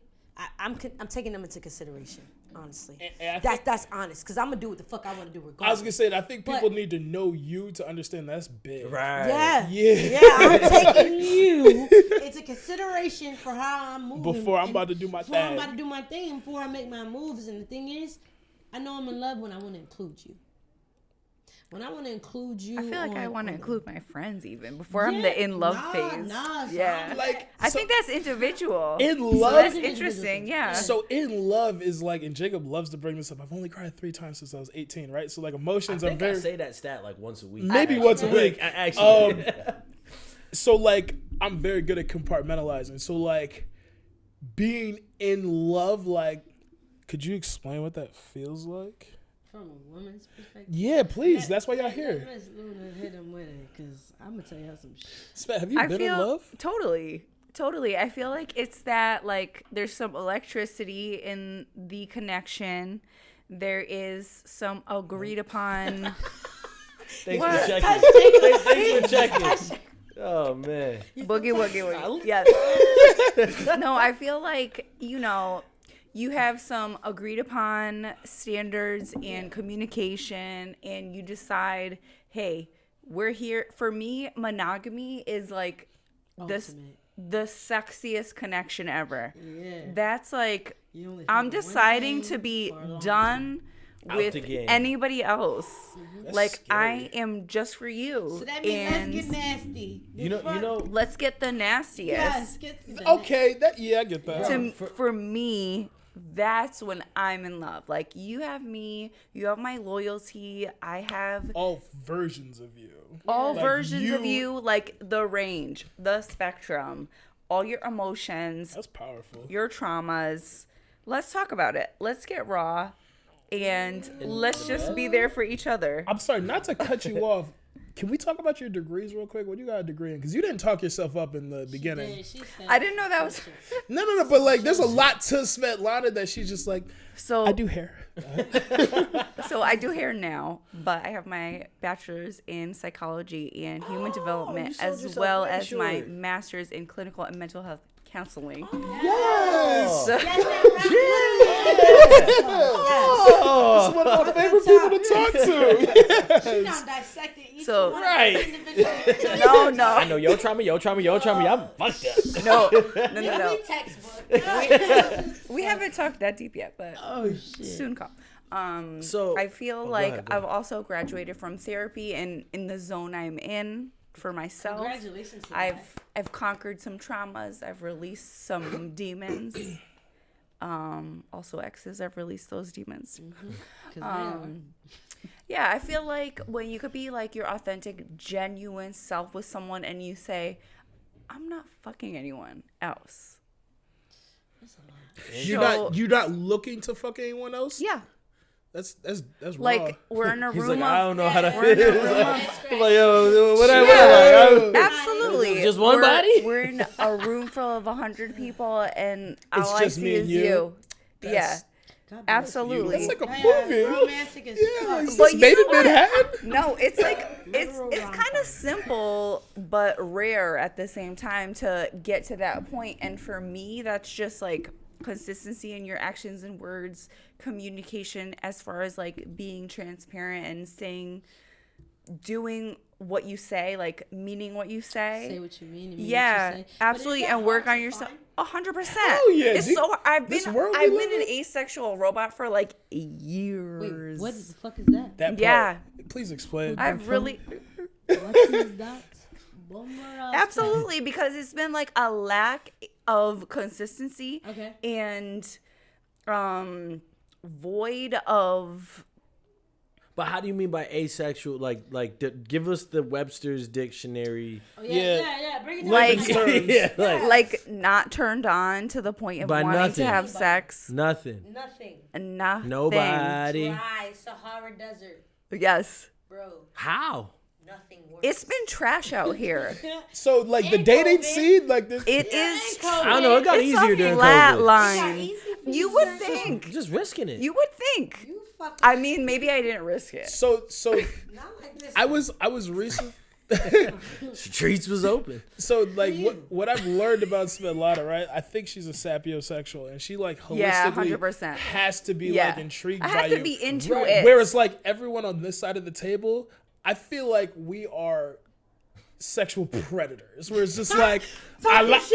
D: I'm taking them into consideration, honestly.
C: And I think-
D: That's honest, because I'm gonna do what the fuck I want to do regardless.
C: I was gonna say that I think people
D: But-
C: need to know you to understand that's big.
E: Right.
D: Yeah,
C: Yeah.
D: I'm taking you into consideration for how I'm moving
C: Before I'm
D: and
C: about to do my
D: before I'm
C: thing.
D: about to do my thing, and before I make my moves. And the thing is, I know I'm in love when I want to include you. When I want to include you,
A: I feel like I want to
D: on-
A: include my friends even before I'm
D: Yeah,
A: the in love
D: nah,
A: phase.
D: nah, son.
A: Yeah.
C: Like
A: I
C: so-
A: think that's individual.
C: in
A: So
C: love.
A: that's
D: It's
A: interesting.
D: individual.
A: Yeah.
C: So in love is like, and Jacob loves to bring this up. I've only cried 3 times since I was 18, right? So like
E: I
C: emotions are
E: think I
C: very
E: say that stat like once a week.
C: maybe
E: Actually.
C: once a week.
E: I actually.
C: So like I'm very good at compartmentalizing. So like being in love, like, could you explain what that feels like?
D: From a woman's perspective?
C: Yeah, please. That's why y'all here.
D: Miss Luna hit him with it, because I'm going to tell y'all some shit.
C: Svet, have you been in love?
A: Totally. I feel like it's that, like, there's some electricity in the connection. There is some agreed upon.
E: Thanks for checking. Thanks for checking. Oh, man.
A: Boogie. Yes. No, I feel like, you have some agreed upon standards and communication, and you decide, hey, we're here. For me, monogamy is like the sexiest connection ever. Yeah. That's like, I'm deciding to be done with anybody else. Mm-hmm. Like, scary. I am just for you.
D: So that means let's get nasty.
A: Let's get the nastiest.
D: Yes,
C: okay, I get that.
A: For me, that's when I'm in love. Like, you have me, you have my loyalty, I have
C: all versions of you.
A: All versions of you, like the range, the spectrum, all your emotions.
C: That's powerful.
A: Your traumas. Let's talk about it. Let's get raw and let's just be there for each other.
C: I'm sorry, not to cut you off. Can we talk about your degrees real quick? What you got a degree in? Because you didn't talk yourself up in the beginning.
A: I didn't know that was...
C: No. But, like, there's a lot to Svetlana that she's just like, I do hair.
A: So I do hair now, but I have my bachelor's in psychology and human development, as well as my master's in clinical and mental health counseling.
C: Yes!
A: Oh,
C: it's one of my favorite people to talk to. Yes.
D: She now dissected each
A: one
D: individual.
A: No.
E: I know your trauma. I'm fucked up.
A: No.
D: Textbook.
A: We haven't talked that deep yet, but soon come. So I feel like I've also graduated from therapy and in the zone I'm in for myself.
D: Congratulations to
A: I've conquered some traumas. I've released some demons. Also exes, I've released those demons. Mm-hmm. Yeah, I feel like when you could be like your authentic, genuine self with someone and you say, I'm not fucking anyone else.
D: That's a lot.
C: You're not looking to fuck anyone else?
A: Yeah.
C: That's
A: like
C: raw.
A: We're in a room.
E: He's like,
A: of,
E: I don't know how to
A: we're
E: fit
A: in a
E: it.
A: room
E: Like, yo, what I
A: absolutely.
E: Just one body?
A: We're in a room full of 100 people, and all
C: It's
A: I
C: just
A: see
C: me
A: is
C: and you.
A: Yeah,
D: God bless
A: absolutely.
C: That's like a movie.
D: Romantic as fuck.
C: Is this made in Manhattan?
A: No, it's like it's kind of simple but rare at the same time to get to that point. And for me, that's just like consistency in your actions and words, communication as far as like being transparent and doing what you say, like meaning what you say.
D: Say what you mean.
A: What you say. Absolutely, and work on yourself. 100%.
C: Oh yeah,
A: it's so. I've been an
C: in?
A: Asexual robot for like years.
D: Wait, what the fuck is that?
C: That part.
A: Yeah.
C: Please explain.
A: I've really.
D: What is that?
A: Absolutely, because it's been like a lack of consistency.
D: Okay.
A: And void of.
E: But how do you mean by asexual? Give us the Webster's dictionary.
D: Oh, yeah. Bring it down.
A: Like not turned on to the point of wanting to have sex.
E: Nothing.
A: Nobody.
D: Dry Sahara Desert.
A: Yes.
D: Bro.
E: How?
D: Nothing works.
A: It's been trash out here.
C: So like the dating scene, like this.
A: It is.
E: I don't know. It got easier during
A: flat
E: COVID.
A: line. You would think.
E: Just risking it.
A: You would think. I mean, maybe I didn't risk it.
C: So
D: Not like this.
C: I was recent.
E: Streets was open.
C: So like what I've learned about Svetlana, right? I think she's a sapiosexual, and she like holistically
A: 100%.
C: has to be like intrigued by you.
A: I have to be into it.
C: Whereas like everyone on this side of the table, I feel like we are sexual predators. Where it's just like I likes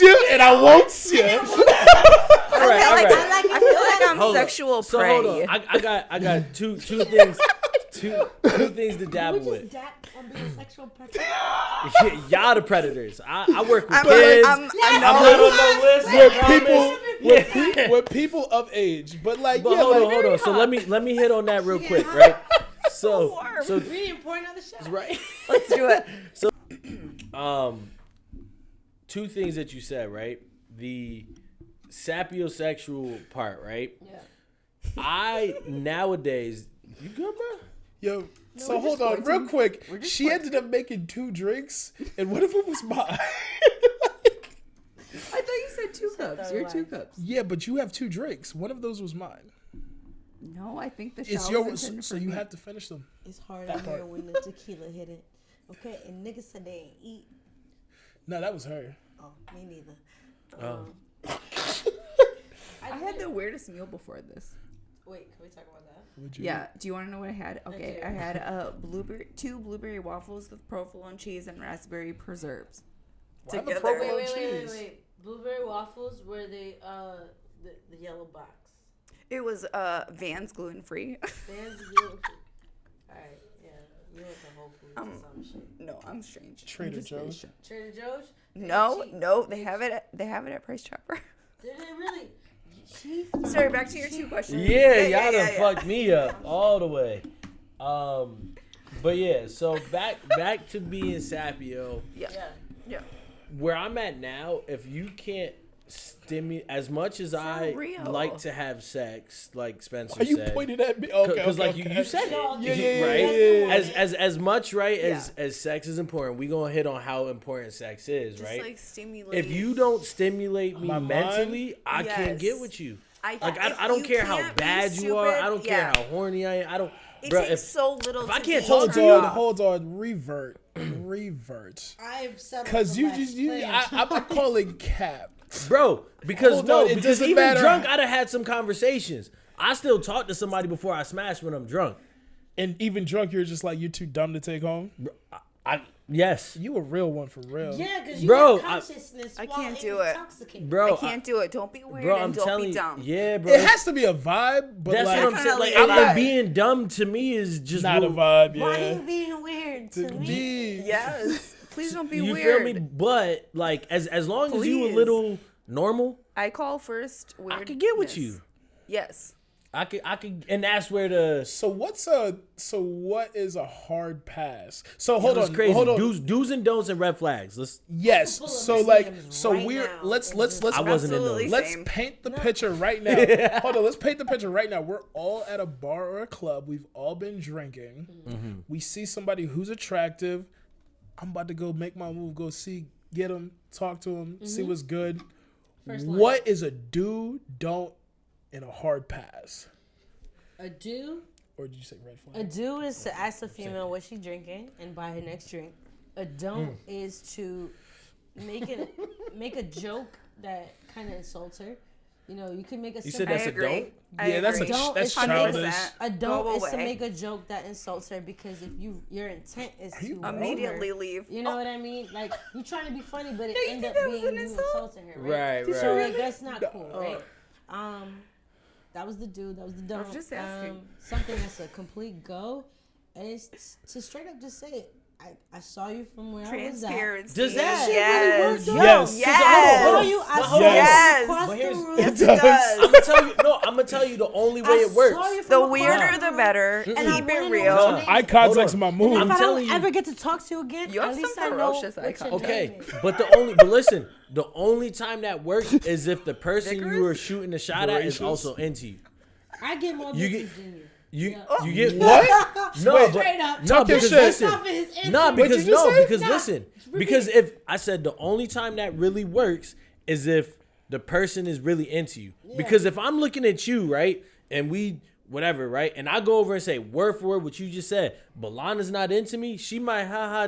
C: you and I want you.
E: All right.
A: I feel like I'm sexual
E: So
A: prey.
E: hold on. I got two things. Two things to dabble with.
D: On being sexual predator.
E: Y'all the predators. I work with kids. I'm not on no list.
C: With people of age, but like
E: hold on. So let me hit on that real quick, right? So
D: Really important on the show.
E: right.
A: Let's do it.
E: So two things that you said, right? sapiosexual part, right?
D: Yeah.
E: I nowadays, you good, bro?
C: Yo, so hold on, real quick. She ended up making 2 drinks, and one of them was mine.
A: I thought you said 2 cups. You're 2 cups.
C: Yeah, but you have 2 drinks. One of those was mine.
A: No, I think the
C: It's
A: shot
C: your,
A: was intended
C: so
A: for
C: you
A: me.
C: have to finish them.
D: It's hard out here when the tequila hit it. Okay, and niggas said they ain't eat.
C: No, that was her.
D: Oh, me neither.
A: I had the weirdest meal before this.
D: Wait, can we talk about that?
C: Would you?
A: Yeah. Do you want to know what I had? Okay,
D: do.
A: I had 2 blueberry waffles with provolone cheese and raspberry preserves.
C: Why the
A: Together.
C: provolone
D: Wait.
C: cheese?
D: Blueberry waffles were they the yellow box?
A: It was Vans gluten free.
D: There's beautiful. Alright, yeah. You went to Whole Foods or some shit.
A: No, I'm strange.
C: Trader
A: I'm just really
C: Joe's?
A: strange.
D: Trader Joe's?
A: No, they have it. They have it at Price Chopper.
D: Did they really?
A: Sorry, back to your 2 questions.
E: Yeah, y'all done fucked me up all the way. But yeah, so back to being sapio.
A: Yeah.
E: Where I'm at now, if you can't stimulate as much as I
A: real.
E: like to have sex, like Spencer
C: Are you
E: said,
C: pointed at me? Okay,
E: because like
C: okay.
E: you said it,
C: Yeah,
E: right?
C: yeah.
E: As much right
A: Yeah.
E: as sex is important, we gonna hit on how important sex is,
A: Just
E: right?
A: like stimulate.
E: If you don't stimulate me
C: My
E: mentally, I can't get
A: Yes.
E: with you.
A: if
E: I don't
A: you
E: care how
A: can't be
E: bad you are. I don't
A: stupid,
E: care
A: yeah.
E: how horny I am. I don't.
A: It
E: Bro,
A: takes so little.
E: if I
A: to
E: can't
A: be
E: talk
C: Hold
E: to
A: turned
E: you-
C: on,
A: off.
C: hold on. Revert.
D: I've settled
C: Because
D: for
C: you
D: less
C: just,
D: players.
C: I'm not calling cap.
E: Bro, because
C: Hold
E: no,
C: on, it
E: because
C: doesn't
E: even
C: matter.
E: drunk, I'd have had some conversations. I still talk to somebody before I smash when I'm drunk.
C: And even drunk, you're just like, you're too dumb to take home.
E: Yes,
C: You a real one for real.
D: Yeah, because you
E: Bro,
D: have consciousness.
A: I
D: while
A: can't do it.
D: intoxicated.
E: bro.
A: I can't do it. Don't be weird
E: Bro,
A: and
E: I'm
A: don't
E: telling
A: be
E: you,
A: dumb.
E: yeah, bro.
C: It has to be a vibe, but
E: That's
C: like,
E: what I'm saying. Like,
A: Definitely a
E: and
A: vibe.
E: being dumb to me is just
C: not a
E: rude.
C: vibe,
D: Why
C: yeah.
D: you being weird to me?
C: Gee.
A: Yes. Please don't be
E: You
A: weird.
E: feel me? But like, as long as you a
A: Please.
E: little normal,
A: I call first weird.
E: I could get with you.
A: Yes.
E: I could, and that's where the
C: So what is a hard pass? So hold
E: it's
C: on,
E: crazy.
C: hold on.
E: Do's and don'ts and red flags. Let's.
C: Yes.
D: Pull up
C: So
D: the
C: like,
D: names
C: so
D: right
C: we're
D: now
C: let's
D: and
C: let's
D: just-
E: I wasn't in
A: Absolutely.
E: those.
C: let's
A: Same.
C: paint the picture right now. Hold on, let's paint the picture right now. We're all at a bar or a club. We've all been drinking.
E: Mm-hmm.
C: We see somebody who's attractive. I'm about to go make my move. Go get him, talk to him, see what's good.
D: First line.
C: What is a do, don't, and a hard pass?
D: A do?
C: Or did you say red
D: A
C: flag?
D: do is to ask a female what she's drinking and buy her next drink. A don't is to make a joke that kind of insults her. You know, you can make a
E: You
D: simple.
E: said that's
A: I
E: a
A: agree.
E: don't?
A: I
C: Yeah, that's
A: agree.
D: Don't
C: that's
D: is
C: childish.
A: 100%.
D: A don't
A: Go
D: is to
A: away.
D: make a joke that insults her because if your intent is to
C: you
D: ruin
A: Immediately
D: her,
A: leave.
D: you know what I mean? Like you trying to be funny, but it
A: you
D: end
A: think
D: up
A: that was
D: being
A: an
D: you
A: insult?
D: insulting her, right?
E: Right,
D: So
E: right.
D: like that's not cool, right? That was the do. That was the don't.
A: was just asking.
D: Something that's a complete go is to straight up just say it. I saw you from where I was at.
A: Transparency.
E: Does that shit
A: yes.
E: really work,
C: Yes.
A: Yes.
E: Hold on,
D: I saw you. I
E: But
D: saw
E: hold
D: you
E: on.
A: Yes.
D: across
E: But
D: the
E: here's-
D: room.
A: Yes, it does.
E: I'm gonna tell you the only way it
D: I
E: works.
D: saw you
A: The
D: from
A: weirder,
D: across
A: the
D: room.
A: better.
D: And I
A: Keep
D: wanna
A: it
D: know
A: real.
D: what your name
C: Eye
D: is.
C: contact's
E: on.
C: my
D: And
C: move.
E: I'm
D: if I
E: telling
D: don't
E: you.
D: ever get to talk to you again,
A: You have
D: at least
A: some
D: I know
A: ferocious eye
D: what your
A: contact.
E: Okay,
D: name is.
E: but listen, the only time that works is if the person you were shooting the shot at is
C: Voracious.
E: also into you.
D: I get more
E: You
D: bitches
E: get-
D: than you.
E: You
A: Oh.
E: you get
C: What?
E: No,
C: Wait,
E: but
D: Straight up.
E: no,
C: Talk your
E: because
C: shit.
E: listen.
D: Stop it, his answer.
E: No,
C: What'd
E: because
C: you just say?
E: because
D: Nah,
E: listen,
D: repeat.
E: because if I said the only time that really works is if the person is really into you. Because if I'm looking at you, right, and we whatever, right, and I go over and say word for word what you just said, but Lana's not into me, she might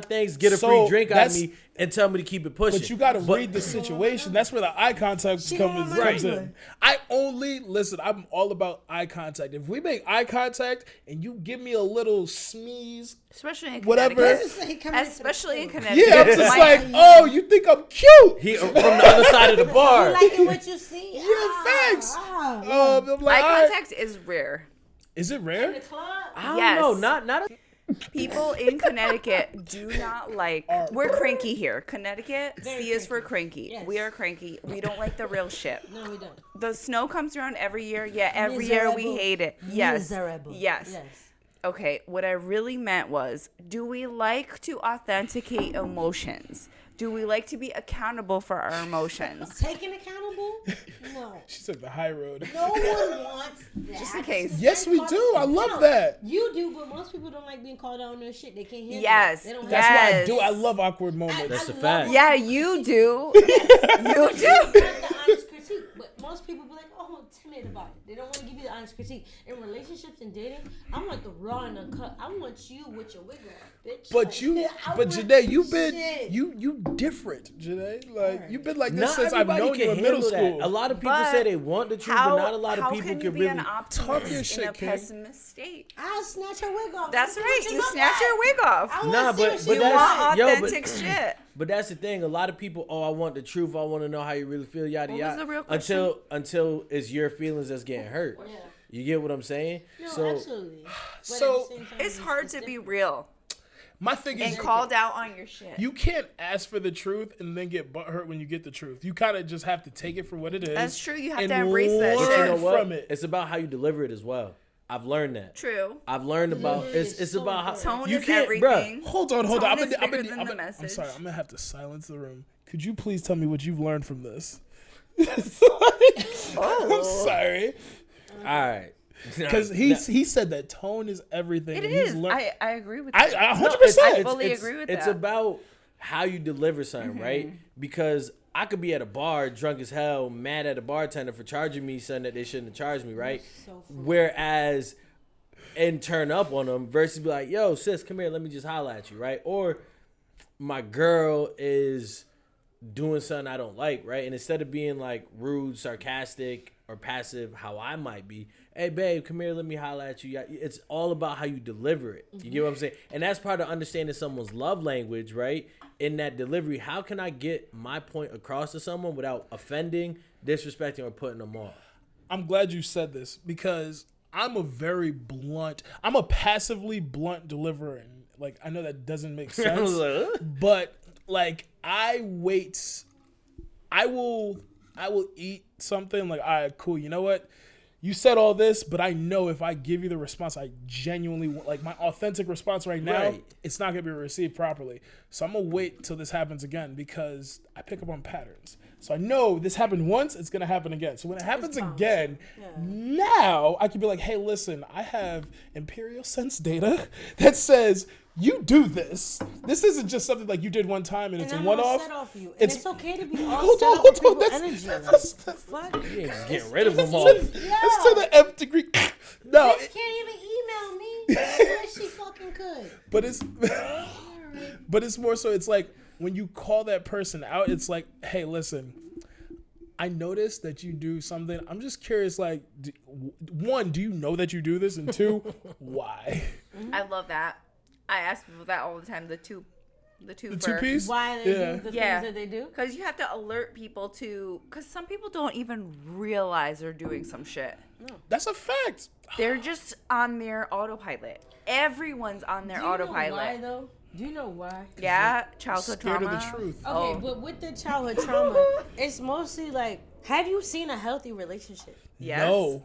E: thanks, get a
C: So
E: free drink out of
C: that's-
E: me and tell me to keep it pushing.
C: But you got to read the situation. That's where the eye contact comes
E: Right.
C: in. I only listen. I'm all about eye contact. If we make eye contact and you give me a little sneeze,
A: Especially in
C: Whatever.
A: Connecticut.
D: Just say, come into the
A: Especially in
D: food.
A: Connecticut.
C: yeah, I'm just
A: My-
C: like, oh, you think I'm cute?
E: He from the other side of the bar.
D: You liking what you see?
C: Yeah, thanks.
D: Ah.
C: I'm like,
A: Eye
C: all right.
A: contact is rare.
C: Is it
D: In
C: rare?
D: the club?
E: I don't
A: Yes.
E: know, not
A: People in Connecticut do not like. We're cranky here. Connecticut, C is for cranky.
D: Yes.
A: We are cranky. We don't like the real shit.
D: No, we don't.
A: The snow comes around every year. Yeah, every year we
D: Miserable.
A: hate it. Yes.
D: Miserable.
A: Yes. Okay, what I really meant was, do we like to authenticate emotions? Do we like to be accountable for our emotions?
D: Taking accountable? No.
C: She took the high road.
D: No one wants that.
A: Just in case.
C: Yes, we do. I love that.
D: You do, but most people don't like being called out on their shit. They can't handle
A: Yes.
D: it. They don't
C: That's
D: have
C: why I
A: Yes.
C: do. I love awkward moments.
E: That's a
D: love
E: fact.
D: it.
A: Yeah, you do.
D: You
A: do.
D: want the honest critique, but most people be like, "Oh, I'm timid about it." They don't want to give you the honest critique. In relationships and dating, I want the raw and uncut. I want you with your wig off, bitch.
C: But
D: Like,
C: you,
D: I
C: but
D: want
C: Janae, you've been
D: shit.
C: you different, Janae. Like
D: Alright.
C: you've been like this
E: Not
C: since I've
E: everybody
C: known you
E: can
C: in middle
E: handle
C: school.
E: that. A lot of people
A: But
E: say they want the truth, but not a lot of people
A: can
E: can
A: you be
E: really
A: an
C: Talk your
A: optimist
C: shit,
A: in a
C: King.
A: pessimist state?
D: I'll snatch her wig off.
A: That's
D: See
A: right.
D: what
A: You
D: look
A: snatch
D: like.
A: your wig off.
D: I wanna
E: Nah,
D: see what
E: but
D: she
A: You
D: look
E: that's-
A: want
E: yo, but-
A: authentic shit.
E: But that's the thing. A lot of people, I want the truth. I want to know how you really feel. Yada
A: What was
E: yada.
A: the real question?
E: Until it's your feelings that's getting hurt.
D: Yeah.
E: You get what I'm saying?
D: No,
E: so
D: absolutely. But
C: So,
D: at the same time,
A: It's hard to be real
C: My thing is,
A: and called out on your shit.
C: you can't ask for the truth and then get butthurt when you get the truth. You kind of just have to take it for what it is.
A: That's true. You have
C: and
A: to embrace that
C: learn
E: But you
A: shit.
E: know what?
C: from it.
E: It's about how you deliver it as well. I've learned that.
A: True.
E: I've learned about
D: Delivery
E: it's
D: is
E: it's
D: so
E: about how
D: important.
A: Tone
E: you
A: is
E: can't, bruh.
A: everything.
C: Hold on.
A: Tone
C: I'm
A: is
C: gonna-
A: bigger than the
C: I'm
A: message.
C: sorry. I'm gonna have to silence the room. Could you please tell me what you've learned from this? I'm sorry,
E: All right.
C: because he said that tone is everything.
A: It
C: and he's
A: is.
C: learned-
A: I agree with
C: I
A: that.
C: 100%.
A: I fully agree with
E: It's
A: that.
E: about how you deliver something, right? Because I could be at a bar, drunk as hell, mad at a bartender for charging me something that they shouldn't have charged me, right?
D: So funny.
E: Whereas, and turn up on them versus be like, yo, sis, come here, let me just holler at you, right? Or my girl is doing something I don't like, right? And instead of being like rude, sarcastic, or passive, how I might be, hey, babe, come here, let me holler at you. It's all about how you deliver it. You get what I'm saying? And that's part of understanding someone's love language, right? In that delivery, how can I get my point across to someone without offending, disrespecting, or putting them off?
C: I'm glad you said this because I'm a passively blunt deliverer. And like, I know that doesn't make
E: I
C: sense,
E: was like, huh?
C: but like, I will eat something like, all right, cool. You know what? You said all this, but I know if I give you the response I genuinely want, like my authentic response right now,
E: Right.
C: it's not going to be received properly. So I'm going to wait till this happens again because I pick up on patterns. So I know this happened once, it's going to happen again. So when it happens again, now I can be like, hey, listen, I have Imperial Sense data that says you do this. This isn't just something like you did one time and it's a
D: I'm all
C: one-off.
D: set off you. And it's okay to be all
C: Hold
D: set
C: on,
D: off
C: hold
D: with
C: on.
D: people's
C: That's,
D: energy.
C: that's,
D: Fuck.
E: You ain't just getting rid of them all.
C: that's to the nth degree. No,
D: Bitch can't even email me. I wish she fucking could.
C: but it's but it's more so it's like when you call that person out, it's like, hey, listen, I noticed that you do something. I'm just curious, like, one, do you know that you do this? And two, why?
A: I love that. I ask people that all the time. The two
C: The two-piece?
D: Why they
C: Yeah.
D: do the
A: Yeah.
D: things that they do?
A: Because you have to alert people to. Because some people don't even realize they're doing some shit.
C: That's a fact.
A: They're just on their autopilot. Everyone's on their
D: Do you know
A: autopilot.
D: why though? Do you know why?
A: Yeah, childhood
C: Scared
A: trauma.
C: of the truth.
D: Okay,
A: Oh.
D: but with the childhood trauma, it's mostly like, have you seen a healthy relationship?
A: Yes.
C: No.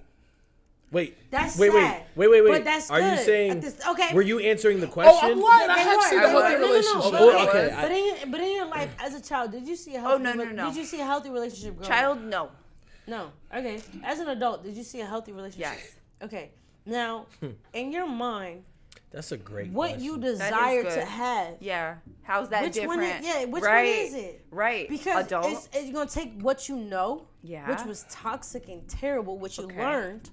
E: Wait.
D: That's
E: wait,
D: sad.
E: wait.
D: But that's
E: Are you
D: good.
E: saying?
D: At this- okay.
E: Were you answering the
C: Oh,
E: question?
C: I'm lying. I
D: They
C: have
D: were.
C: seen
A: I
C: a healthy
A: was.
C: relationship.
D: No,
E: Oh, okay.
D: But in your life as a child, did you see a
A: Oh,
D: healthy?
A: no.
D: Did you see a healthy relationship growing up?
A: Child, no.
D: No. Okay. As an adult, did you see a healthy relationship?
A: Yes.
D: Okay. Now, in your mind,
E: That's a great
D: what
E: question.
D: you desire
A: good.
D: to have.
A: Yeah. How's that
D: Which
A: different?
D: which
A: right.
D: one is it?
A: Right.
D: Because
A: Adult.
D: it's gonna take what you know,
A: Yeah.
D: which was toxic and terrible, what you
A: Okay.
D: learned.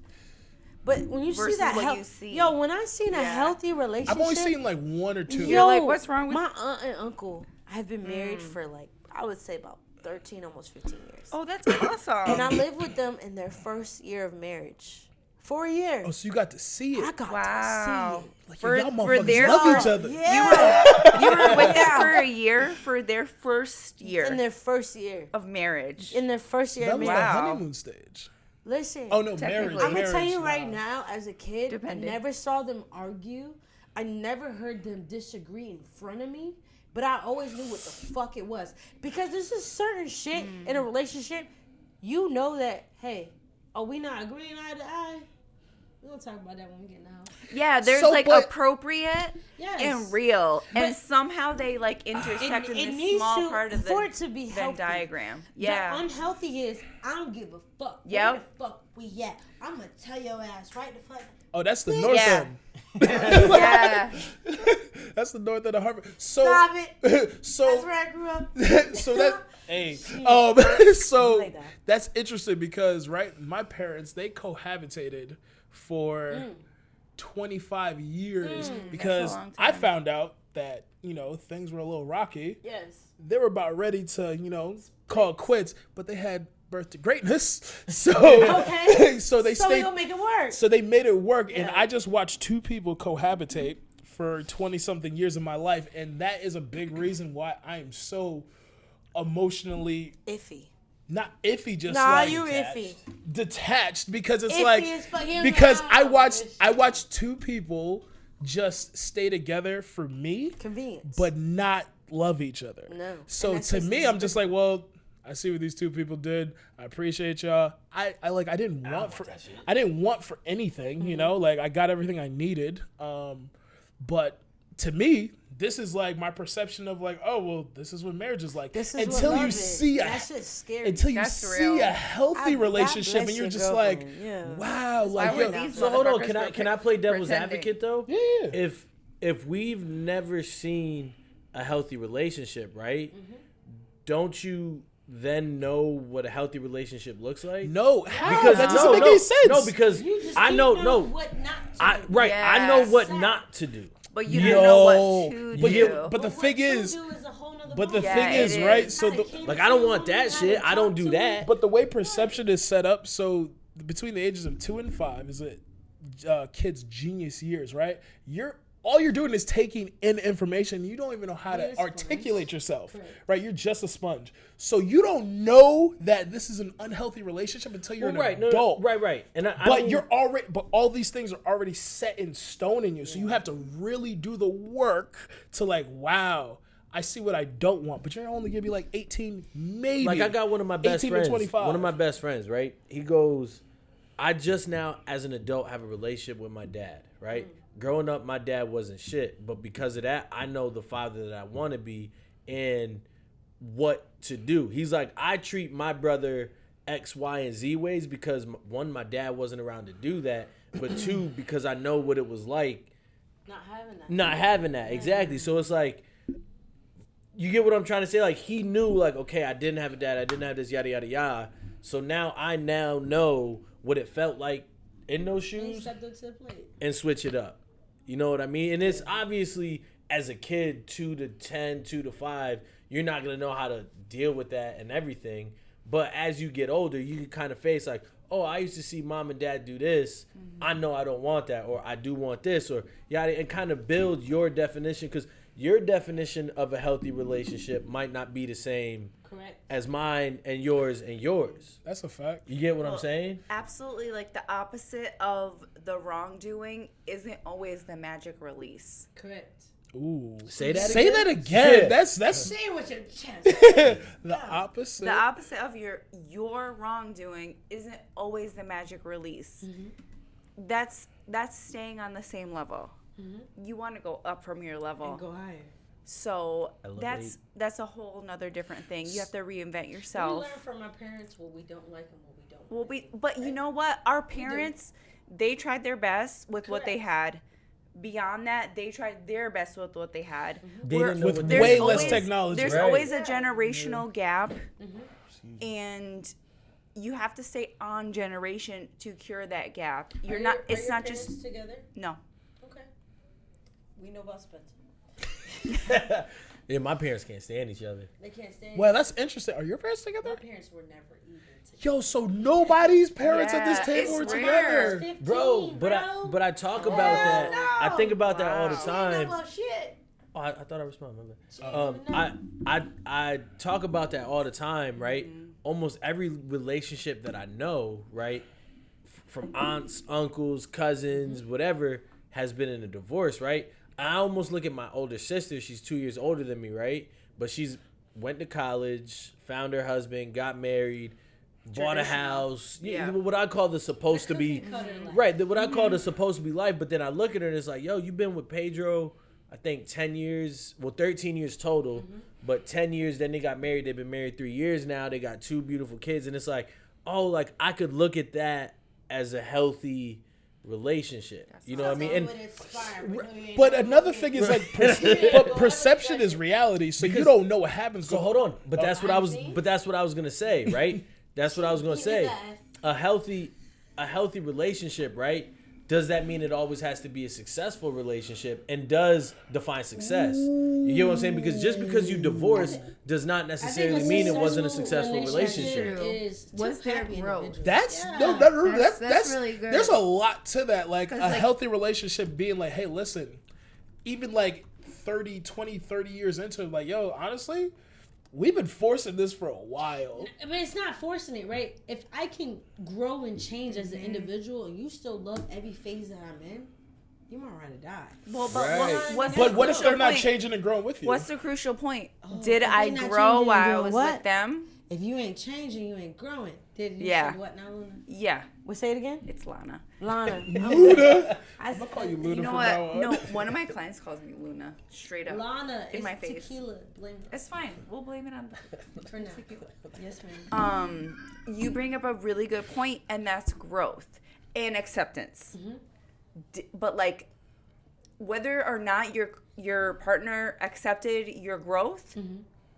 D: But when you
A: Versus
D: see that,
A: what you see.
D: yo, when I seen a
A: Yeah.
D: healthy relationship,
C: I've only seen like one or two.
A: You're like, what's wrong with-
D: my aunt and uncle? Have been married for like, I would say about 13, almost 15 years.
A: Oh, that's awesome.
D: And I lived with them in their first year of marriage. 4 years.
C: Oh, so you got to see
D: I
C: it.
D: got
A: Wow.
D: to see it.
C: Like,
A: For-
C: y'all
A: for
C: motherfuckers
A: their-
C: love each other.
D: Yeah.
A: You were with them for a year for their first year
D: In their first year.
A: of marriage.
D: In their first year
C: That
D: of
C: was
D: marriage.
C: the
A: Wow.
C: honeymoon stage.
D: Listen.
C: Oh, no,
A: Technically.
C: marriage.
D: I'm gonna tell you
C: marriage,
D: right
C: nah.
D: now, as a kid,
A: Depending.
D: I never saw them argue. I never heard them disagree in front of me, but I always knew what the fuck it was. Because there's just certain shit in a relationship, you know that, hey, are we not agreeing eye to eye? We're gonna talk about that when we get in the house.
A: Yeah, there's
C: So,
A: like
C: but-
A: appropriate
D: Yes.
A: and real, and
D: But-
A: somehow they like intersect in
D: It
A: this
D: needs
A: small
D: to,
A: part of
D: for
A: the
D: it to be
A: Venn
D: healthy.
A: diagram.
D: The
A: Yeah,
D: unhealthy is I don't give a fuck.
A: Yep.
D: Where the fuck we at? I'm gonna tell your ass right the fuck.
C: Oh, that's the north
A: Yeah.
C: end.
A: yeah.
C: That's the north end of Harvard. So,
D: Stop it.
C: so,
D: That's where I grew up.
C: so that. Hey, so
D: Like that.
C: that's interesting because my parents, they cohabitated for 25 years because
A: long
C: I
A: time.
C: found out that things were a little rocky.
D: Yes.
C: They were about ready to call it quits, but they had birth to greatness. So
D: Okay.
C: so they
D: So we
C: stayed.
D: gonna make it work.
C: So they made it work, and
D: Yeah.
C: I just watched two people cohabitate for 20 something years of my life, and that is a big reason why I am so emotionally
D: Iffy.
C: not iffy, just
D: Nah,
C: like
D: you iffy.
C: detached because it's
D: Iffy
C: like
D: as fuck. He don't
C: because
D: know
C: I
D: how
C: watched
D: this
C: I
D: shit.
C: watched two people just stay together for me,
D: Convenience.
C: but not love each other.
D: No.
C: So
D: And that's
C: to
D: just
C: me, I'm just like, well, I see what these two people did. I appreciate y'all. I didn't want for anything, like I got everything I needed. But to me, this is like my perception of like, oh well, this is what marriage is like.
D: This is
C: until
D: what
C: you
D: love is.
C: see
D: That shit's scary.
C: until you
A: That's
C: see
A: real.
C: a healthy
D: God
C: relationship,
D: bless
C: and you're
D: your
C: just like,
D: girlfriend. Yeah.
C: wow, like
A: were
C: yo,
A: these
E: So hold on,
A: motherfuckers
E: can I play devil's
A: pretending.
E: advocate though?
C: yeah.
E: If we've never seen a healthy relationship, right? Don't you then know what a healthy relationship looks like?
C: No, how?
E: Because
C: That doesn't make any sense.
E: No, because
D: You just
E: I
D: keep
E: know
D: knowing what not to do.
E: I know what
D: Yes.
E: not to do.
A: But you don't know what to
C: but
A: do.
C: yeah, but the
D: what
C: thing
D: to
C: is,
D: do is a whole nother
C: but the
D: ballgame.
A: Yeah,
C: thing
A: it
C: is,
A: is.
C: right? So
D: Kinda
C: the
D: can't
E: Like I don't
D: see
E: want
D: who
E: that
D: you
E: shit.
D: gotta
E: I don't
D: talk
E: do
D: to.
E: that.
C: but the way perception is set up, so between the ages of 2 and 5 is a kid's genius years, right? All you're doing is taking in information. You don't even know how
D: You're
C: to
D: a sponge.
C: articulate yourself,
D: Correct.
C: right? You're just a sponge. So you don't know that this is an unhealthy relationship until you're
E: Well,
C: an adult.
E: right. And I
C: But
E: mean,
C: but all these things are already set in stone in you. So you have to really do the work to like, wow, I see what I don't want. But you're only gonna be like 18, maybe.
E: like I got one of my best
C: 18 to
E: friends.
C: 25.
E: One of my best friends, right? He goes, I just now as an adult have a relationship with my dad, right? Growing up, my dad wasn't shit, but because of that, I know the father that I want to be and what to do. He's like, I treat my brother X, Y, and Z ways because one, my dad wasn't around to do that, but two, because I know what it was like
D: Not having that.
E: exactly. So it's like, you get what I'm trying to say? Like, he knew, like, okay, I didn't have a dad, I didn't have this, yada, yada, yada. So now I know what it felt like in those
D: And he
E: shoes
D: stepped up to the plate.
E: and switch it up. You know what I mean? And it's obviously, as a kid, 2 to 10, 2 to 5, you're not going to know how to deal with that and everything. But as you get older, you can kind of face like, oh, I used to see mom and dad do this. I know I don't want that, or I do want this, or yada, and kind of build your definition, because your definition of a healthy relationship might not be the same
D: Correct.
E: as mine and yours and yours.
C: That's a fact.
E: You get what I'm saying?
A: Absolutely, like the opposite of the wrongdoing isn't always the magic release.
D: Correct.
C: Ooh.
E: Say that
C: Say
E: again?
C: that again.
E: Yeah.
C: That's
D: Say it with your chest.
C: the opposite.
A: The opposite of your wrongdoing isn't always the magic release. That's staying on the same level. You want to go up from your level.
D: And go higher.
A: So
E: Elevate.
A: that's a whole nother different thing. You have to reinvent
D: We
A: yourself.
D: learn from our parents what we don't like and what we don't.
A: Well,
D: like.
A: but you know what? Our parents, they tried their best with what they had. Beyond that, they tried their best with what they had.
E: They
A: We're-
E: didn't know
C: With
E: what
A: there's
C: way
A: always,
C: less technology.
A: There's
E: Right.
A: always a
D: Yeah.
A: generational gap, and you have to stay on generation to cure that gap. You're not. It's not just
D: together.
A: no.
D: Okay. We know about Spencer.
E: Yeah, my parents can't stand each other.
D: They can't stand.
C: Well, that's interesting. Are your parents
D: My
C: together?
D: parents were never even together.
C: Yo, so nobody's parents at this
A: Yeah,
C: table
A: it's
C: are
A: rare.
C: together.
D: 15,
E: Bro, but
D: bro.
E: I talk about that. I think about that all the
A: Wow.
D: She ain't
E: time.
D: know about shit.
E: Oh, I thought I responded.
D: She ain't even know.
E: I talk about that all the time, right? Almost every relationship that I know, right, from aunts, uncles, cousins, whatever, has been in a divorce, right? I almost look at my older sister. She's 2 years older than me, right? But she's went to college, found her husband, got married, bought a house.
A: Yeah.
E: What I call the supposed to be, right? What I call the supposed to be life. But then I look at her and it's like, yo, you've been with Pedro, I think 10 years, well, 13 years total, but 10 years. Then they got married. They've been married 3 years now. They got 2 beautiful kids, and it's like, oh, like I could look at that as a healthy relationship. You know what I mean? And
C: but another thing is like, but perception is reality, so you don't know what happens.
E: So hold on, but that's what I was. But that's what I was gonna say, right? That's what I was gonna say. A healthy relationship, right? Does that mean it always has to be a successful relationship, and does define success? You get what I'm saying? Because just because you divorce does not necessarily mean it wasn't a successful relationship.
A: Was there growth?
C: That's
A: That's really good.
C: There's a lot to that. Like a
A: like,
C: healthy relationship being like, hey, listen, even like 30 years into it, like, yo, honestly, we've been forcing this for a while.
D: But it's not forcing it, right? If I can grow and change as an individual and you still love every phase that I'm in, you might rather die.
A: Well, but
C: Right. But what if they're not changing and growing with you?
A: What's the crucial point? Did I grow while I was with them?
D: If you ain't changing, you ain't growing. Did you
A: Yeah.
D: say what now, Luna?
A: Yeah,
D: What, say it again?
A: it's Lana.
D: Lana.
C: Luna?
D: I
C: I'm gonna call you Luna
A: You know
C: from
A: what?
C: now on.
A: No, one of my clients calls me Luna. Straight up.
D: Lana
A: In
D: is
A: my face.
D: tequila. Blame it
A: It's fine. We'll blame it on
D: for now. Yes, ma'am.
A: You bring up a really good point, and that's growth and acceptance. But like, whether or not your partner accepted your growth,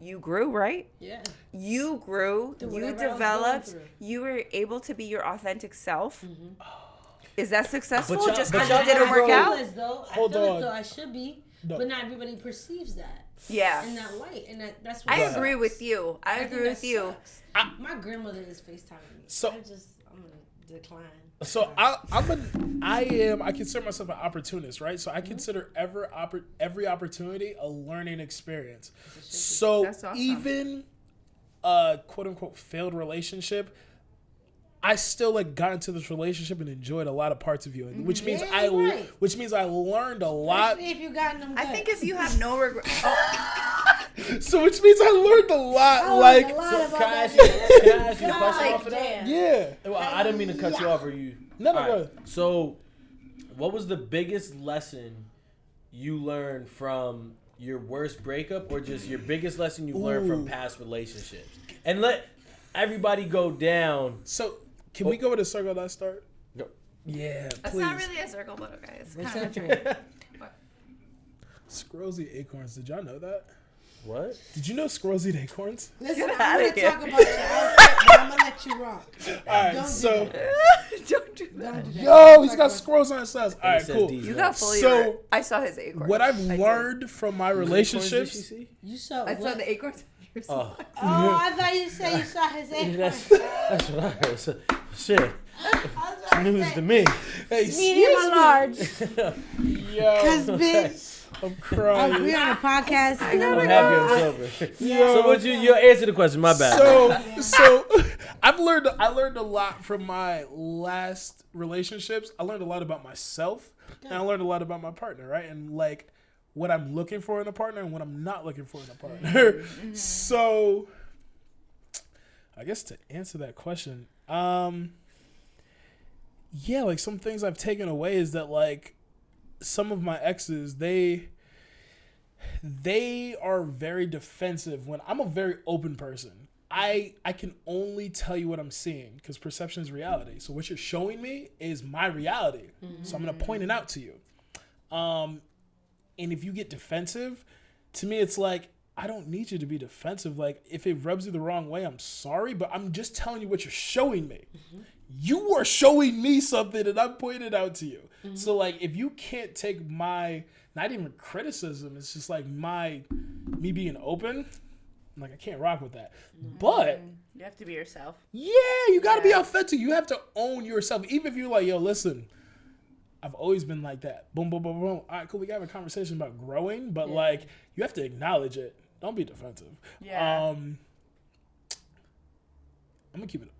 A: you grew, right?
D: Yeah.
A: You grew, you
D: whatever I was going
A: developed,
D: through.
A: you were able to be your authentic self. Is that successful?
E: But y'all-
A: Just
E: but
A: because
E: y'all
A: it didn't
E: gotta
A: work
E: grow.
A: out?
D: I feel
C: Hold
D: as
C: on.
D: though I should be,
C: No.
D: but not everybody perceives that
A: Yeah.
D: in that light, and that's what
A: I
D: sucks.
A: agree with you. I
D: think
A: agree
D: that
A: with you.
D: sucks. My grandmother is FaceTiming me.
C: So-
D: I'm gonna decline.
C: So I consider myself an opportunist, right? So I consider every opportunity a learning experience. So
A: That's awesome.
C: even a quote unquote failed relationship, I still like got into this relationship and enjoyed a lot of parts of you, which means
D: Yeah, right.
C: which means I learned a lot.
D: Especially if you got them
A: I think if you have no regret,
C: So which means I learned a lot.
D: Oh,
C: like
D: a lot
E: So
D: about
E: can I
D: that
E: ask you,
D: bitch.
E: can I ask you a question
D: Like,
E: off of that?
D: damn.
C: yeah.
E: Well, I didn't mean to cut you off. Or you?
C: No,
E: All
C: go
E: right.
C: ahead.
E: So, what was the biggest lesson you learned from your worst breakup, or just your biggest lesson you learned from past relationships? And let everybody go down.
C: So can we go with a circle that start?
E: Go.
C: Yeah,
A: that's
C: please.
A: not really a circle, but okay. It's
D: What's
A: kind of
D: that?
C: Squirrels eat acorns. Did y'all know that?
E: What?
C: Did you know squirrels eat acorns?
D: Listen,
A: Get
D: I'm
A: outta
D: gonna
A: here.
D: talk about your outfit, but I'm gonna let you rock.
C: All right,
D: Don't do
C: so
A: Don't do that.
D: Don't do that.
C: yo, he's got squirrels on his house. All
E: And it
C: right,
E: says
C: cool.
E: these
A: You
E: nuts.
A: got fully.
C: So,
A: I saw his acorn.
C: What I've
A: I did.
C: learned from my
E: Acorns did she
C: relationships,
E: see?
D: You saw
A: I
D: what?
A: saw the acorns.
E: Oh,
D: I thought you said you saw his acorn.
E: that's what I heard. So, shit, news to me.
C: hey,
D: Medium or large?
C: yo,
D: Cause bitch,
C: I'm crying.
D: we on a podcast.
E: I'm happy I'm sober.
C: Yo.
E: So what you answer the question? My bad.
C: So I learned a lot from my last relationships. I learned a lot about myself, and I learned a lot about my partner, right? And like what I'm looking for in a partner and what I'm not looking for in a partner. So I guess to answer that question, yeah, like some things I've taken away is that like some of my exes, they are very defensive when I'm a very open person. I can only tell you what I'm seeing because perception is reality. So what you're showing me is my reality. So I'm going to point it out to you. And if you get defensive, to me, it's like, I don't need you to be defensive. Like, if it rubs you the wrong way, I'm sorry, but I'm just telling you what you're showing me. You are showing me something and I'm pointing it out to you. So, like, if you can't take my, not even criticism, it's just like me being open, like, I can't rock with that. But
A: You have to be yourself.
C: yeah, you got to be authentic. You have to own yourself. Even if you're like, yo, listen, I've always been like that. Boom, boom, boom, boom. All right, cool. We got a conversation about growing, but like, you have to acknowledge it. Don't be defensive.
A: Yeah.
C: I'm gonna keep it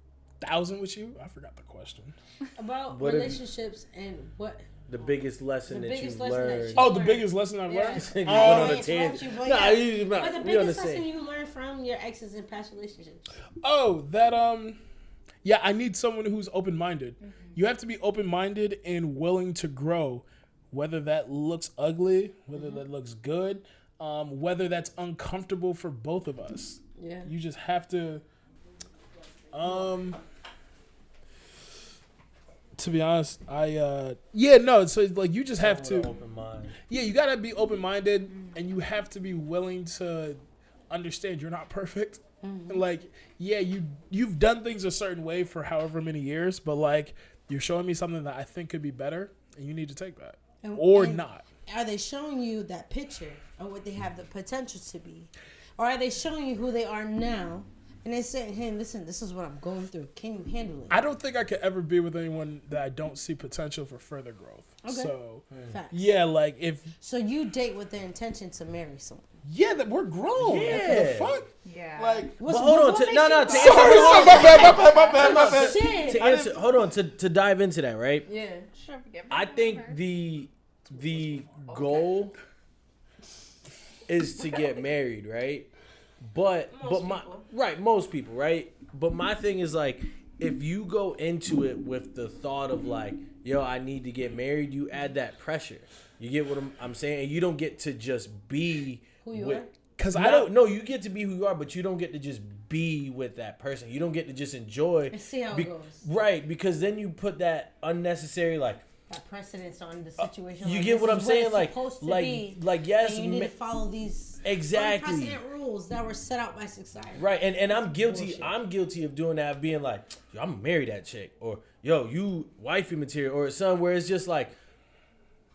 C: 1,000 with you. I forgot the question.
D: About
E: What if-
D: relationships and what
E: The biggest lesson
D: The
E: that
D: biggest
E: you've
D: lesson that
E: learned.
D: you-
C: Oh, the biggest lesson I've
D: Yeah.
C: learned.
E: You went on a
D: Interrupt
E: tangent.
D: you, but
E: Nah,
D: yeah.
E: you
D: But the
E: we on the
D: biggest lesson
E: same.
D: you learned from your exes in past relationships.
C: Oh, that Yeah, I need someone who's open-minded. Mm-hmm. You have to be open-minded and willing to grow, whether that looks ugly, whether that looks good, whether that's uncomfortable for both of us.
D: Yeah.
C: You just have to... to be honest, so like you just have to...
E: Open mind.
C: Yeah, you got to be open-minded, and you have to be willing to understand you're not perfect. Mm-hmm. Like, yeah, you've done things a certain way for however many years, but like you're showing me something that I think could be better, and you need to take that or not.
D: Are they showing you that picture of what they have the potential to be, or are they showing you who they are now? And they say, "Hey, listen, this is what I'm going through. Can you handle it?"
C: I don't think I could ever be with anyone that I don't see potential for further growth.
D: Okay.
C: So,
D: Facts.
C: yeah, like if...
D: So you date with the intention to marry someone?
C: Yeah, that we're grown.
E: Yeah.
C: The fuck?
A: Yeah.
C: Like...
E: But hold on. My bad. To answer, hold on. To dive into that, right?
D: Yeah.
E: I think the goal is to get married, right? But most people, right? But my thing is like, if you go into it with the thought of like, yo, I need to get married, you add that pressure. You get what I'm saying? And you don't get to just be
D: who you are.
C: Because
E: you get to be who you are, but you don't get to just be with that person. You don't get to just enjoy.
D: And see how it goes.
E: Right, because then you put that unnecessary like
D: precedence on the situation.
E: You
D: like,
E: get what I'm saying? Like yes,
D: and you need to follow these
E: exactly
D: unprecedented rules that were set out by society.
E: Right, and I'm guilty. Bullshit. I'm guilty of doing that, being like, yo, I'm gonna marry that chick, or yo, you wifey material, or something where it's just like,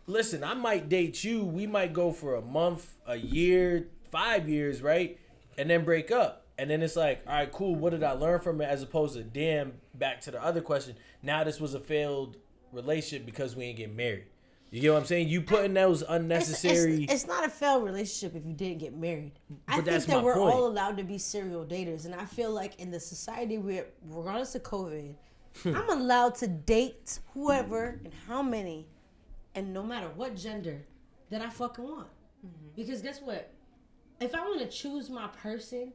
E: listen, I might date you. We might go for a month, a year, 5 years, right, and then break up. And then it's like, all right, cool. What did I learn from it? As opposed to, damn, back to the other question. Now this was a failed relationship because we ain't getting married. You get what I'm saying? You putting those unnecessary...
D: It's not a failed relationship if you didn't get married. I think
E: that's
D: that we're
E: point.
D: all allowed to be serial daters. And I feel like in the society where, regardless of COVID, I'm allowed to date whoever and how many and no matter what gender that I fucking want. Mm-hmm. Because guess what? If I want to choose my person...